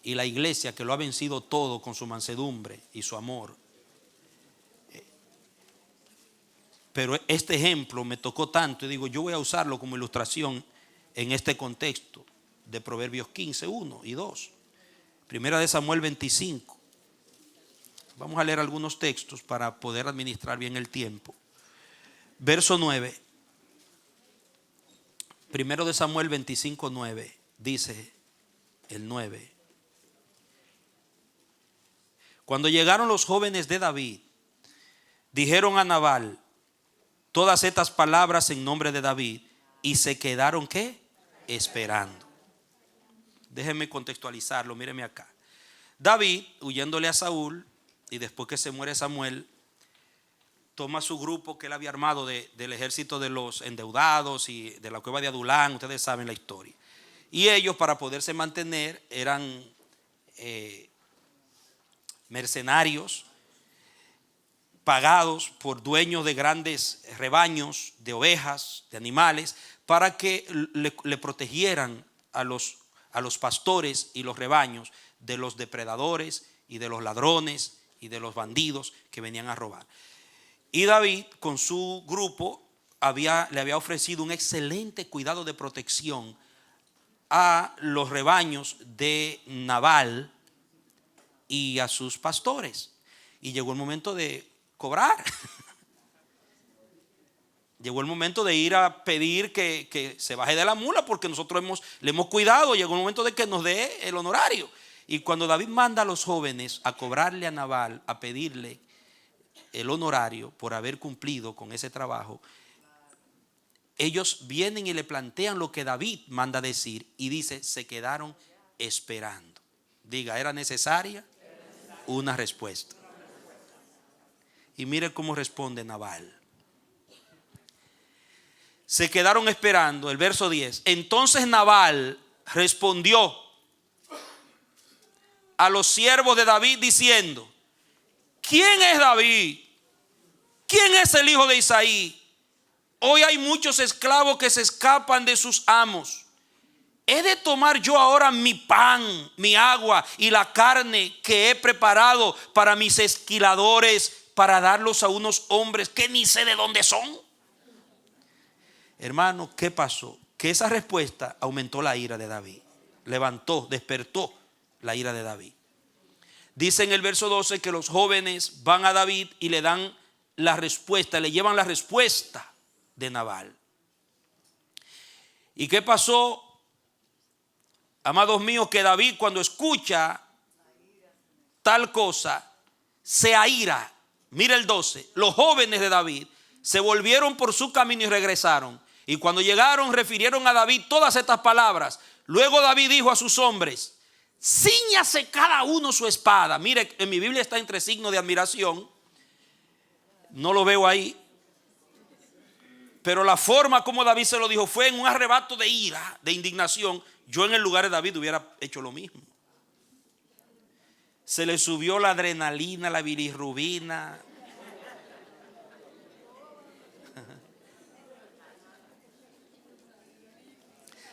y la iglesia que lo ha vencido todo con su mansedumbre y su amor. Pero este ejemplo me tocó tanto y digo, yo voy a usarlo como ilustración en este contexto de Proverbios 15, 1 y 2. 1 Samuel 25. Vamos a leer algunos textos para poder administrar bien el tiempo. Verso 9. 1 Samuel 25, 9. Dice el 9. Cuando llegaron los jóvenes de David, dijeron a Nabal todas estas palabras en nombre de David y se quedaron ¿qué? Esperando. Déjenme contextualizarlo, míreme acá. David, huyéndole a Saúl, y después que se muere Samuel, toma su grupo que él había armado del ejército de los endeudados y de la cueva de Adulán. Ustedes saben la historia. Y ellos, para poderse mantener, eran mercenarios pagados por dueños de grandes rebaños de ovejas, de animales, para que le protegieran a los pastores y los rebaños de los depredadores y de los ladrones y de los bandidos que venían a robar. Y David con su grupo le había ofrecido un excelente cuidado de protección a los rebaños de Nabal y a sus pastores. Y llegó el momento de cobrar. Llegó el momento de ir a pedir que se baje de la mula porque nosotros le hemos cuidado. Llegó el momento de que nos dé el honorario. Y cuando David manda a los jóvenes a cobrarle a Nabal, a pedirle el honorario por haber cumplido con ese trabajo, ellos vienen y le plantean lo que David manda decir y dice, se quedaron esperando. Diga, ¿era necesaria una respuesta? Y mire cómo responde Nabal. Se quedaron esperando, el verso 10. Entonces Nabal respondió a los siervos de David diciendo, ¿quién es David? ¿Quién es el hijo de Isaí? Hoy hay muchos esclavos que se escapan de sus amos. ¿He de tomar yo ahora mi pan, mi agua y la carne que he preparado para mis esquiladores para darlos a unos hombres que ni sé de dónde son? Hermano, ¿qué pasó? Que esa respuesta aumentó la ira de David. Levantó, despertó la ira de David. Dice en el verso 12 que los jóvenes van a David y le dan la respuesta, le llevan la respuesta de Nabal. ¿Y qué pasó, amados míos? Que David, cuando escucha tal cosa, se aira. Mira el 12. Los jóvenes de David se volvieron por su camino y regresaron. Y cuando llegaron, refirieron a David todas estas palabras. Luego David dijo a sus hombres, cíñase cada uno su espada. Mire, en mi Biblia está entre signos de admiración. No lo veo ahí. Pero la forma como David se lo dijo fue en un arrebato de ira, de indignación. Yo en el lugar de David hubiera hecho lo mismo. Se le subió la adrenalina, la bilirrubina.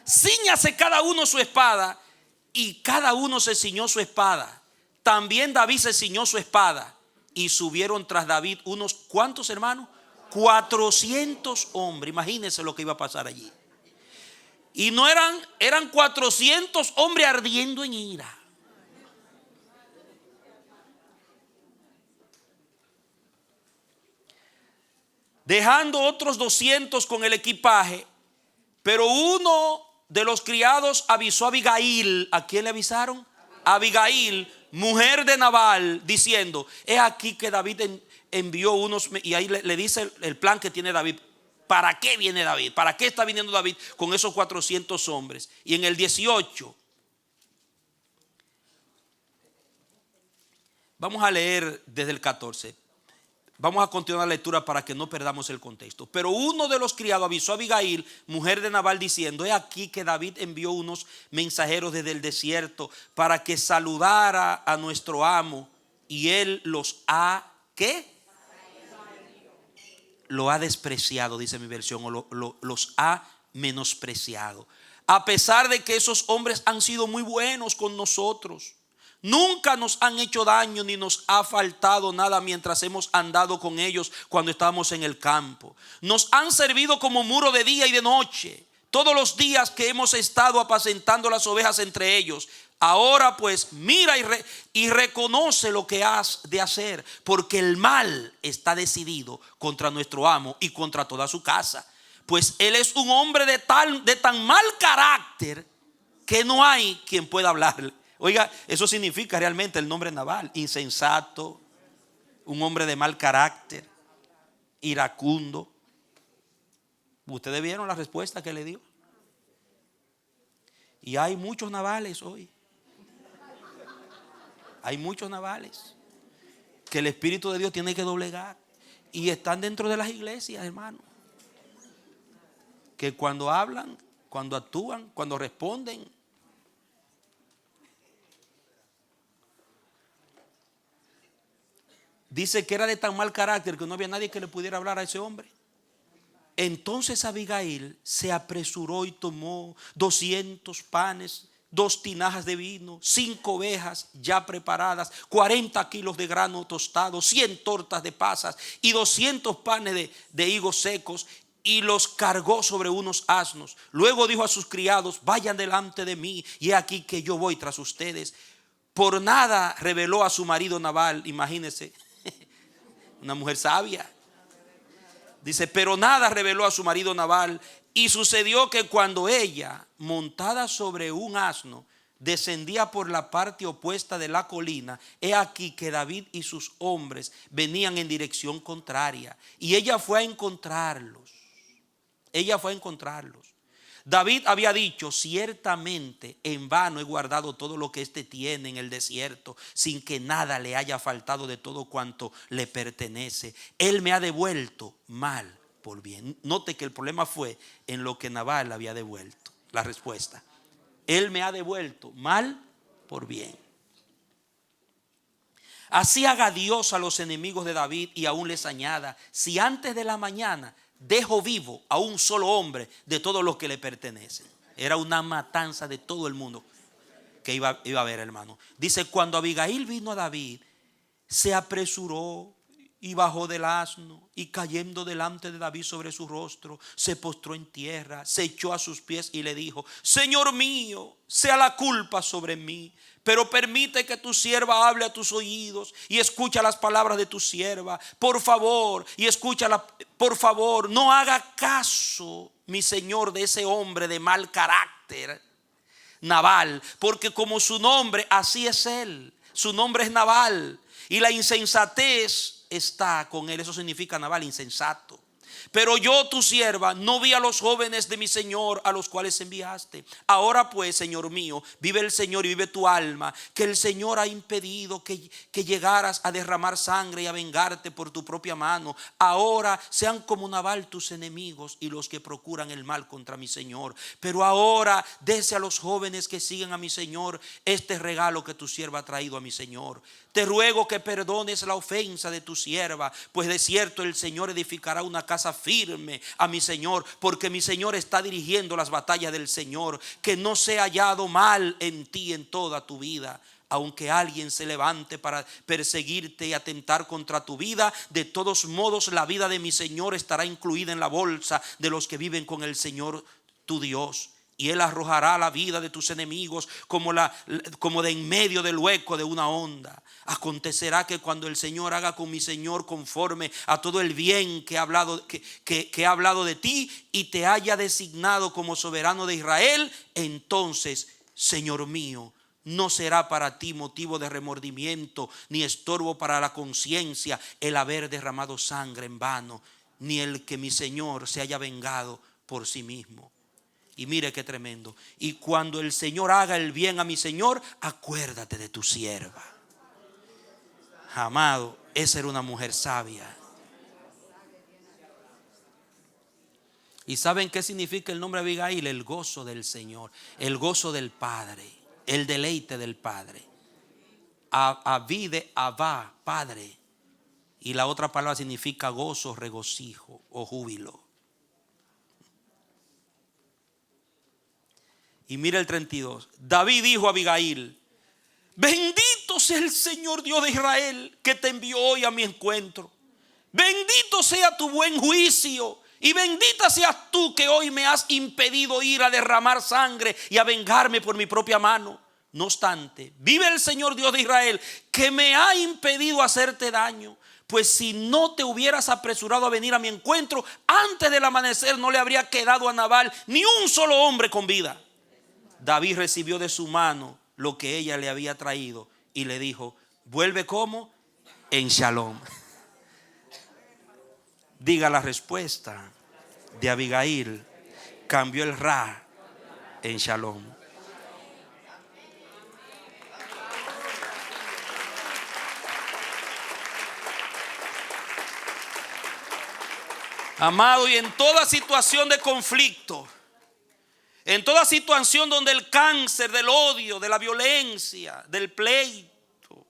Cíñase cada uno su espada. Y cada uno se ciñó su espada. También David se ciñó su espada. Y subieron tras David unos, ¿cuántos hermanos? 400 hombres. Imagínense lo que iba a pasar allí. Y no eran 400 hombres ardiendo en ira. Dejando otros 200 con el equipaje. Pero uno de los criados avisó a Abigail. ¿A quién le avisaron? A Abigail, mujer de Nabal, diciendo, he aquí que David envió unos, y ahí le dice el plan que tiene David. ¿Para qué viene David? ¿Para qué está viniendo David con esos 400 hombres? Y en el 18, vamos a leer desde el 14. Vamos a continuar la lectura para que no perdamos el contexto. Pero uno de los criados avisó a Abigail, mujer de Nabal, diciendo, he aquí que David envió unos mensajeros desde el desierto para que saludara a nuestro amo, y él los ha, ¿qué? Lo ha despreciado, dice mi versión, o los ha menospreciado. A pesar de que esos hombres han sido muy buenos con nosotros. Nunca nos han hecho daño ni nos ha faltado nada mientras hemos andado con ellos cuando estábamos en el campo. Nos han servido como muro de día y de noche, todos los días que hemos estado apacentando las ovejas entre ellos. Ahora pues mira y reconoce lo que has de hacer, porque el mal está decidido contra nuestro amo y contra toda su casa. Pues él es un hombre de tan mal carácter que no hay quien pueda hablarle. Oiga, eso significa realmente el nombre Nabal, insensato, un hombre de mal carácter, iracundo. Ustedes vieron la respuesta que le dio. Y hay muchos Nabales hoy. Hay muchos Nabales que el Espíritu de Dios tiene que doblegar. Y están dentro de las iglesias, hermano. Que cuando hablan, cuando actúan, cuando responden, dice que era de tan mal carácter que no había nadie que le pudiera hablar a ese hombre. Entonces Abigail se apresuró y tomó 200 panes, 2 tinajas de vino, 5 ovejas ya preparadas, 40 kilos de grano tostado, 100 tortas de pasas y 200 panes de higos secos, y los cargó sobre unos asnos. Luego dijo a sus criados, vayan delante de mí, y he aquí que yo voy tras ustedes. Por nada reveló a su marido Nabal, imagínense, una mujer sabia. Dice, pero nada reveló a su marido Nabal. Y sucedió que cuando ella, montada sobre un asno, descendía por la parte opuesta de la colina, he aquí que David y sus hombres venían en dirección contraria. Y ella fue a encontrarlos. Ella fue a encontrarlos. David había dicho: ciertamente en vano he guardado todo lo que éste tiene en el desierto, sin que nada le haya faltado de todo cuanto le pertenece. Él me ha devuelto mal por bien. Note que el problema fue en lo que Nabal había devuelto. La respuesta: él me ha devuelto mal por bien. Así haga Dios a los enemigos de David y aún les añada: si antes de la mañana dejo vivo a un solo hombre de todos los que le pertenecen. Era una matanza de todo el mundo que iba a haber, hermano. Dice: cuando Abigail vino a David, se apresuró y bajó del asno, y cayendo delante de David sobre su rostro, se postró en tierra, se echó a sus pies y le dijo: Señor mío, sea la culpa sobre mí, pero permite que tu sierva hable a tus oídos y escucha las palabras de tu sierva. Por favor, y escúchala, por favor, no haga caso, mi señor, de ese hombre de mal carácter, Nabal, porque como su nombre, así es él. Su nombre es Nabal, y la insensatez está con él. Eso significa Nabal, insensato. Pero yo, tu sierva, no vi a los jóvenes de mi Señor, a los cuales enviaste. Ahora pues, Señor mío, vive el Señor y vive tu alma, que el Señor ha impedido que llegaras a derramar sangre y a vengarte por tu propia mano. Ahora sean como Nabal tus enemigos y los que procuran el mal contra mi Señor. Pero ahora dese a los jóvenes que siguen a mi Señor este regalo que tu sierva ha traído a mi Señor. Te ruego que perdones la ofensa de tu sierva, pues de cierto el Señor edificará una casa firme a mi Señor, porque mi Señor está dirigiendo las batallas del Señor. Que no sea hallado mal en ti en toda tu vida. Aunque alguien se levante para perseguirte y atentar contra tu vida, de todos modos la vida de mi Señor estará incluida en la bolsa de los que viven con el Señor tu Dios. Y Él arrojará la vida de tus enemigos como de en medio del hueco de una onda. Acontecerá que cuando el Señor haga con mi Señor conforme a todo el bien que ha hablado de ti y te haya designado como soberano de Israel, entonces, Señor mío, no será para ti motivo de remordimiento ni estorbo para la conciencia el haber derramado sangre en vano, ni el que mi Señor se haya vengado por sí mismo. Y mire qué tremendo: y cuando el Señor haga el bien a mi Señor, acuérdate de tu sierva. Amado, esa era una mujer sabia. ¿Y saben qué significa el nombre Abigail? El gozo del Señor, el gozo del Padre, el deleite del Padre. Abide, Abba, Padre. Y la otra palabra significa gozo, regocijo o júbilo. Y mira el 32. David dijo a Abigail: bendito sea el Señor Dios de Israel, que te envió hoy a mi encuentro. Bendito sea tu buen juicio, y bendita seas tú que hoy me has impedido ir a derramar sangre y a vengarme por mi propia mano. No obstante, vive el Señor Dios de Israel, que me ha impedido hacerte daño. Pues si no te hubieras apresurado a venir a mi encuentro, antes del amanecer no le habría quedado a Nabal ni un solo hombre con vida. David recibió de su mano lo que ella le había traído y le dijo: vuelve como en Shalom. Diga la respuesta de Abigail: cambió el Ra en Shalom. Amado, y en toda situación de conflicto, en toda situación donde el cáncer del odio, de la violencia, del pleito,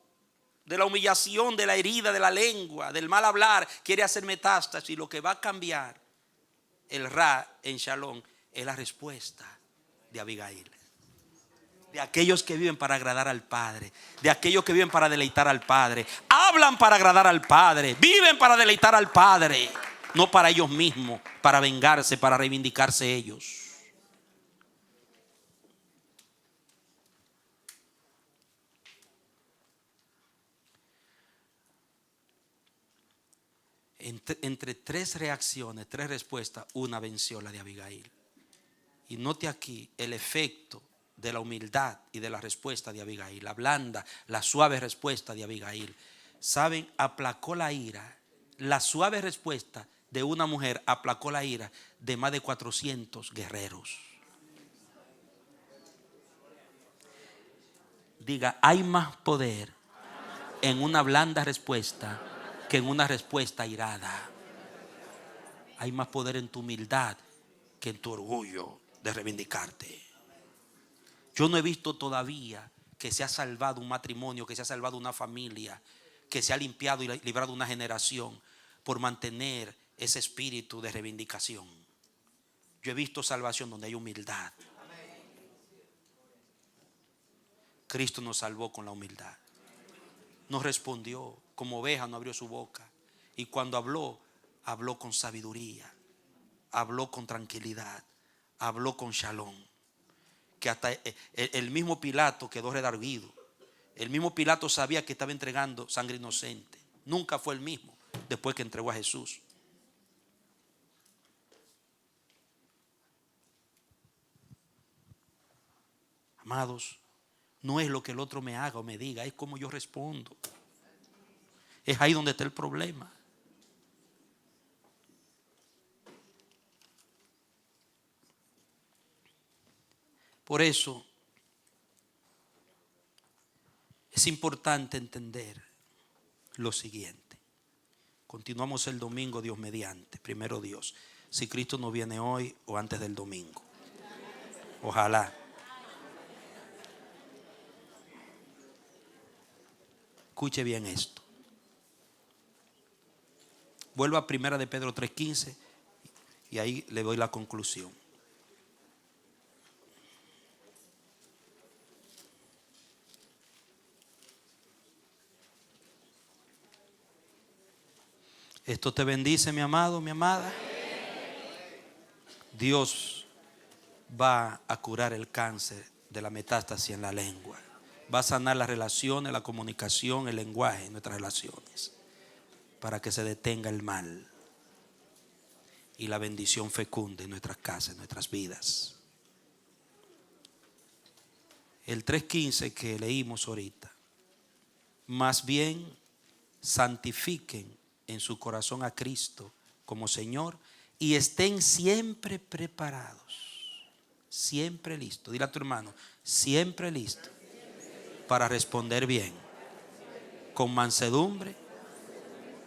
de la humillación, de la herida, de la lengua, del mal hablar, quiere hacer metástasis, lo que va a cambiar el Ra en Shalom es la respuesta de Abigail. De aquellos que viven para agradar al Padre, de aquellos que viven para deleitar al Padre, hablan para agradar al Padre, viven para deleitar al Padre, no para ellos mismos, para vengarse, para reivindicarse ellos. Entre tres reacciones, tres respuestas, una venció la de Abigail. Y note aquí el efecto de la humildad y de la respuesta de Abigail, la blanda, la suave respuesta de Abigail. Saben, aplacó la ira. La suave respuesta de una mujer aplacó la ira de más de 400 guerreros. Diga, hay más poder en una blanda respuesta que en una respuesta airada. Hay más poder en tu humildad que en tu orgullo de reivindicarte. Yo no he visto todavía que se ha salvado un matrimonio, que se ha salvado una familia, que se ha limpiado y librado una generación por mantener ese espíritu de reivindicación. Yo he visto salvación donde hay humildad. Cristo nos salvó con la humildad. Nos respondió, como oveja no abrió su boca. Y cuando habló, habló con sabiduría, habló con tranquilidad, habló con shalom. Que hasta el mismo Pilato quedó redarguido. El mismo Pilato sabía que estaba entregando sangre inocente. Nunca fue el mismo después que entregó a Jesús. Amados, no es lo que el otro me haga o me diga, es como yo respondo. Es ahí donde está el problema. Por eso es importante entender lo siguiente. Continuamos el domingo, Dios mediante, primero Dios. Si Cristo no viene hoy o antes del domingo. Ojalá. Escuche bien esto. Vuelvo a primera de Pedro 3:15 y ahí le doy la conclusión. Esto te bendice, mi amado, mi amada. Dios va a curar el cáncer de la metástasis en la lengua. Va a sanar las relaciones, la comunicación, el lenguaje en nuestras relaciones, para que se detenga el mal y la bendición fecunde en nuestras casas, en nuestras vidas. El 3:15 que leímos ahorita. Más bien santifiquen en su corazón a Cristo como Señor y estén siempre preparados, siempre listos. Dile a tu hermano, siempre listo para responder bien, con mansedumbre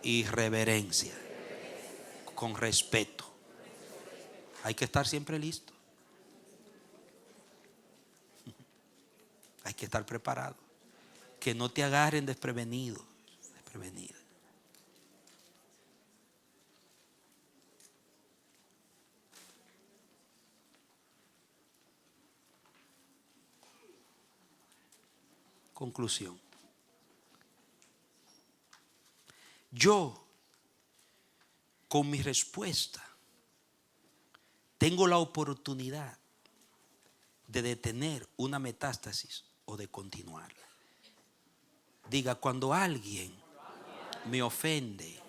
y reverencia, con respeto. Hay que estar siempre listo. Hay que estar preparado. Que no te agarren desprevenido, desprevenida. Conclusión. Yo, con mi respuesta, tengo la oportunidad de detener una metástasis o de continuarla. Diga, cuando alguien me ofende,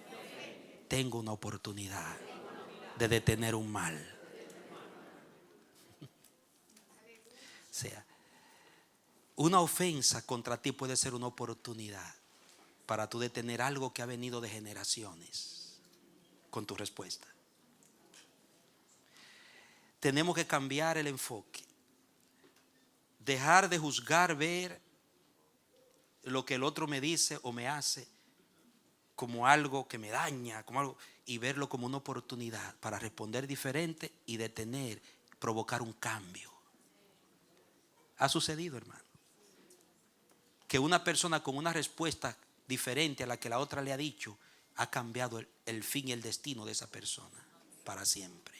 tengo una oportunidad de detener un mal. O sea, una ofensa contra ti puede ser una oportunidad para tú detener algo que ha venido de generaciones con tu respuesta. Tenemos que cambiar el enfoque. Dejar de juzgar, ver lo que el otro me dice o me hace como algo que me daña, como algo, y verlo como una oportunidad para responder diferente y detener, provocar un cambio. Ha sucedido, hermano, que una persona con una respuesta diferente a la que la otra le ha dicho ha cambiado el fin y el destino de esa persona para siempre.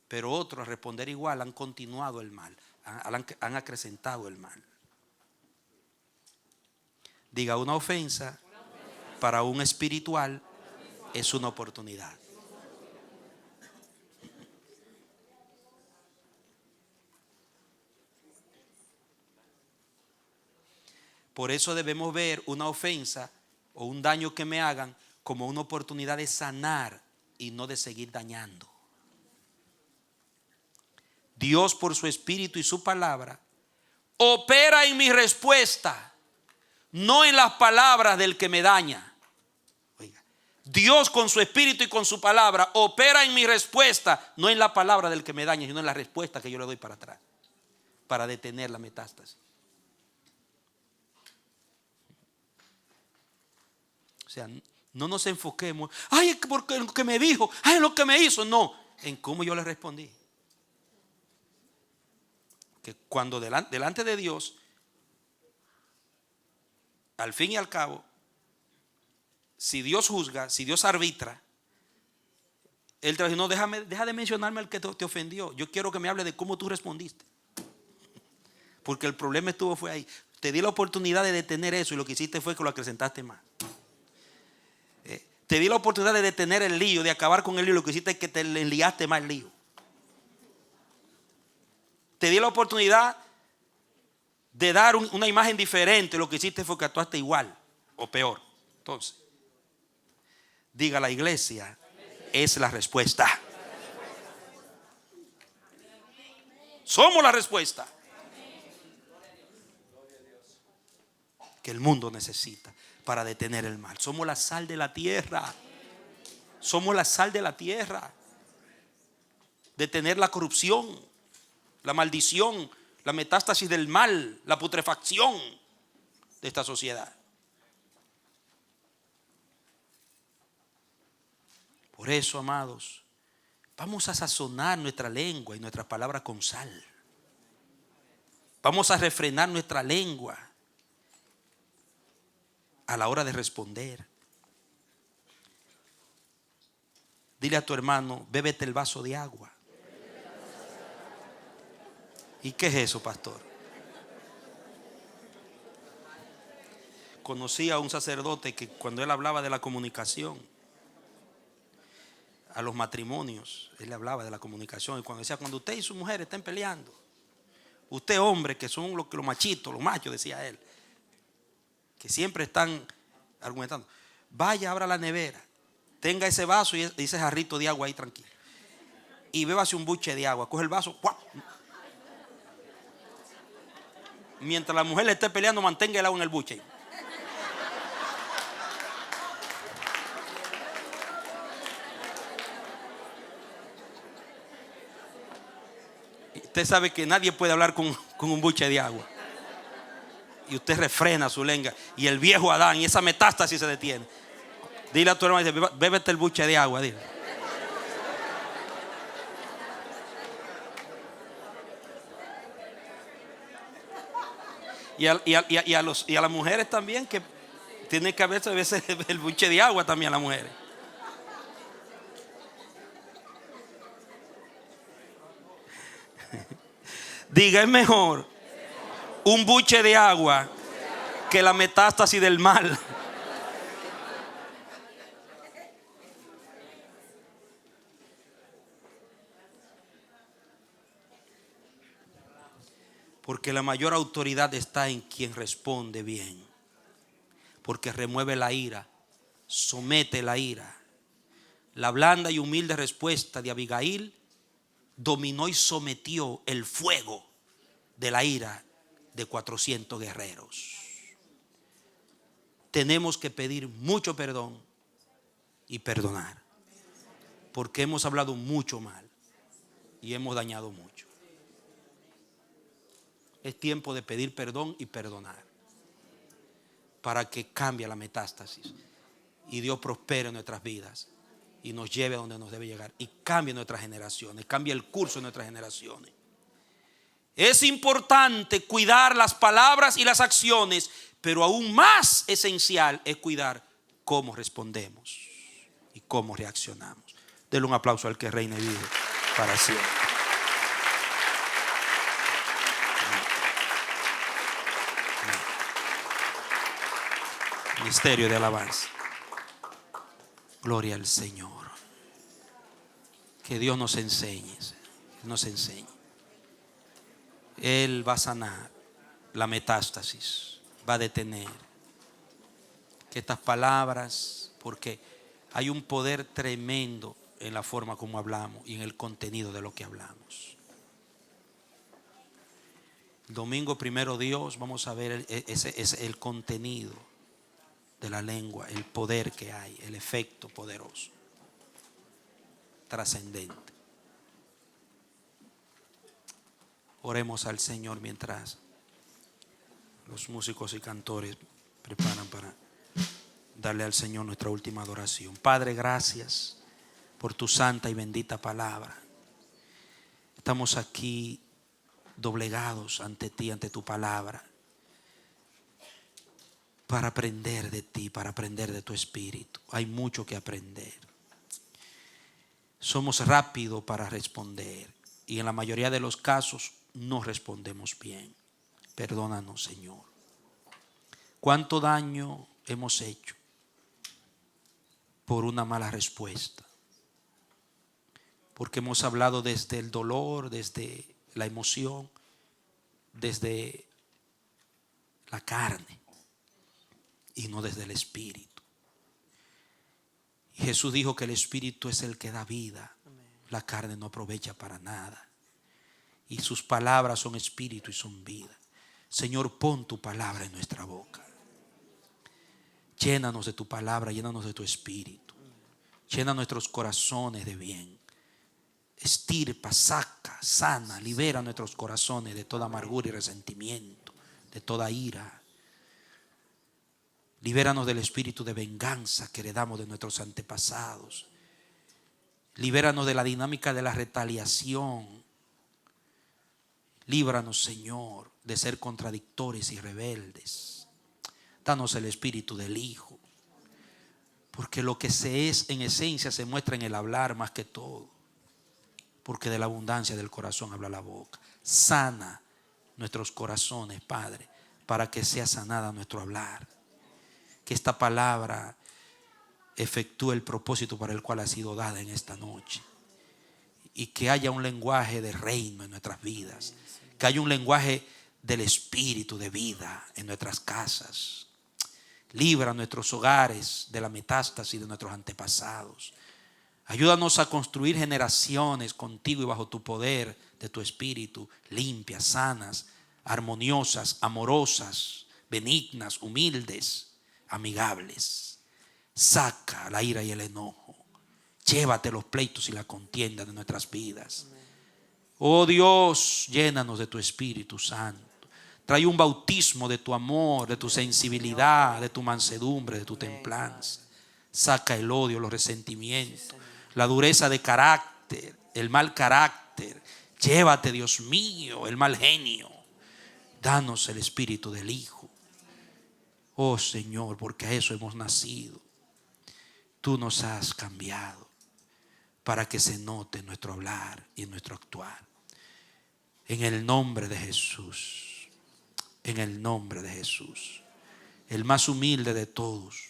Pero otros, al responder igual, han continuado el mal, han acrecentado el mal. Diga, una ofensa para un espiritual es una oportunidad. Por eso debemos ver una ofensa o un daño que me hagan como una oportunidad de sanar y no de seguir dañando. Dios, por su Espíritu y su palabra, opera en mi respuesta, no en las palabras del que me daña. Oiga, Dios con su espíritu y con su palabra opera en mi respuesta, no en la palabra del que me daña, sino en la respuesta que yo le doy para atrás, para detener la metástasis. O sea, no nos enfoquemos, ay, porque lo que me dijo, ay, lo que me hizo. No, en cómo yo le respondí. Que cuando delante de Dios, al fin y al cabo, si Dios juzga, si Dios arbitra, Él te va a decir, no, deja de mencionarme al que te ofendió. Yo quiero que me hable de cómo tú respondiste. Porque el problema fue ahí. Te di la oportunidad de detener eso y lo que hiciste fue que lo acrecentaste más. Te di la oportunidad de detener el lío, de acabar con el lío. Lo que hiciste es que te enliaste más el lío. Te di la oportunidad de dar una imagen diferente. Lo que hiciste fue que actuaste igual o peor. Entonces, diga, la iglesia es la respuesta. Somos la respuesta que el mundo necesita para detener el mal. Somos la sal de la tierra. Somos la sal de la tierra. Detener la corrupción, la maldición, la metástasis del mal, la putrefacción de esta sociedad. Por eso, amados, vamos a sazonar nuestra lengua y nuestras palabras con sal. Vamos a refrenar nuestra lengua a la hora de responder. Dile a tu hermano, bébete el vaso de agua. ¿Y qué es eso, pastor? Conocí a un sacerdote que cuando él hablaba de la comunicación, a los matrimonios, él le hablaba de la comunicación. Y cuando decía, cuando usted y su mujer estén peleando, usted hombre, que son los machitos, los machos, decía él, que siempre están argumentando, vaya, abra la nevera, tenga ese vaso y ese jarrito de agua ahí tranquilo, y bébase un buche de agua, coge el vaso, ¡guap! Mientras la mujer le esté peleando, mantenga el agua en el buche. Usted sabe que nadie puede hablar con un buche de agua. Y usted refrena su lengua. Y el viejo Adán y esa metástasis se detiene. Dile a tu hermano, bébete el buche de agua. Dile. Y a las mujeres también, que tienen que haberse el buche de agua también a las mujeres. Diga, es mejor un buche de agua que la metástasis del mal. Porque la mayor autoridad está en quien responde bien. Porque remueve la ira, somete la ira. La blanda y humilde respuesta de Abigail dominó y sometió el fuego de la ira de 400 guerreros. Tenemos que pedir mucho perdón y perdonar, porque hemos hablado mucho mal y hemos dañado mucho. Es tiempo de pedir perdón y perdonar para que cambie la metástasis y Dios prospere en nuestras vidas y nos lleve a donde nos debe llegar y cambie nuestras generaciones, cambie el curso de nuestras generaciones. Es importante cuidar las palabras y las acciones, pero aún más esencial es cuidar cómo respondemos y cómo reaccionamos. Denle un aplauso al que reina y vive para siempre. Ministerio de alabanza. Gloria al Señor. Que Dios nos enseñe, nos enseñe. Él va a sanar la metástasis, va a detener que estas palabras, porque hay un poder tremendo en la forma como hablamos y en el contenido de lo que hablamos. El domingo primero Dios, vamos a ver el contenido de la lengua, el poder que hay, el efecto poderoso, trascendente. Oremos al Señor mientras los músicos y cantores preparan para darle al Señor nuestra última adoración. Padre, gracias por tu santa y bendita palabra. Estamos aquí doblegados ante ti, ante tu palabra, para aprender de ti, para aprender de tu espíritu. Hay mucho que aprender. Somos rápidos para responder y en la mayoría de los casos no respondemos bien. Perdónanos, Señor. ¿Cuánto daño hemos hecho por una mala respuesta? Porque hemos hablado desde el dolor, desde la emoción, desde la carne y no desde el espíritu. Y Jesús dijo que el espíritu es el que da vida. La carne no aprovecha para nada. Y sus palabras son espíritu y son vida. Señor, pon tu palabra en nuestra boca. Llénanos de tu palabra, llénanos de tu espíritu. Llena nuestros corazones de bien. Estirpa, saca, sana, libera nuestros corazones de toda amargura y resentimiento, de toda ira. Libéranos del espíritu de venganza que heredamos de nuestros antepasados. Libéranos de la dinámica de la retaliación. Líbranos, Señor, de ser contradictores y rebeldes. Danos el espíritu del Hijo. Porque lo que se es en esencia se muestra en el hablar más que todo. Porque de la abundancia del corazón habla la boca. Sana nuestros corazones, Padre, para que sea sanada nuestro hablar. Que esta palabra efectúe el propósito para el cual ha sido dada en esta noche. Y que haya un lenguaje de reino en nuestras vidas. Que haya un lenguaje del espíritu de vida en nuestras casas. Libra nuestros hogares de la metástasis de nuestros antepasados. Ayúdanos a construir generaciones contigo y bajo tu poder de tu espíritu, limpias, sanas, armoniosas, amorosas, benignas, humildes, amigables. Saca la ira y el enojo. Llévate los pleitos y la contienda de nuestras vidas. Oh Dios, llénanos de tu Espíritu Santo. Trae un bautismo de tu amor, de tu sensibilidad, de tu mansedumbre, de tu templanza. Saca el odio, los resentimientos, la dureza de carácter, el mal carácter. Llévate, Dios mío, el mal genio. Danos el espíritu del Hijo. Oh Señor, porque a eso hemos nacido. Tú nos has cambiado para que se note en nuestro hablar y en nuestro actuar. En el nombre de Jesús. En el nombre de Jesús, el más humilde de todos,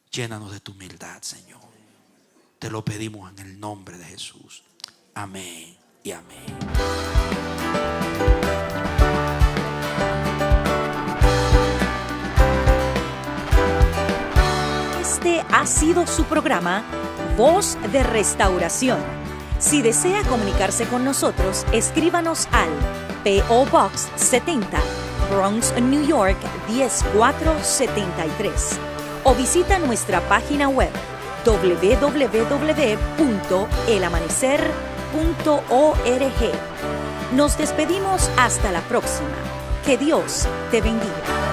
llénanos de tu humildad, Señor. Te lo pedimos en el nombre de Jesús. Amén y amén. Este ha sido su programa Voz de Restauración. Si desea comunicarse con nosotros, escríbanos al P.O. Box 70, Bronx, New York 10473 o visita nuestra página web www.elamanecer.org. Nos despedimos hasta la próxima. Que Dios te bendiga.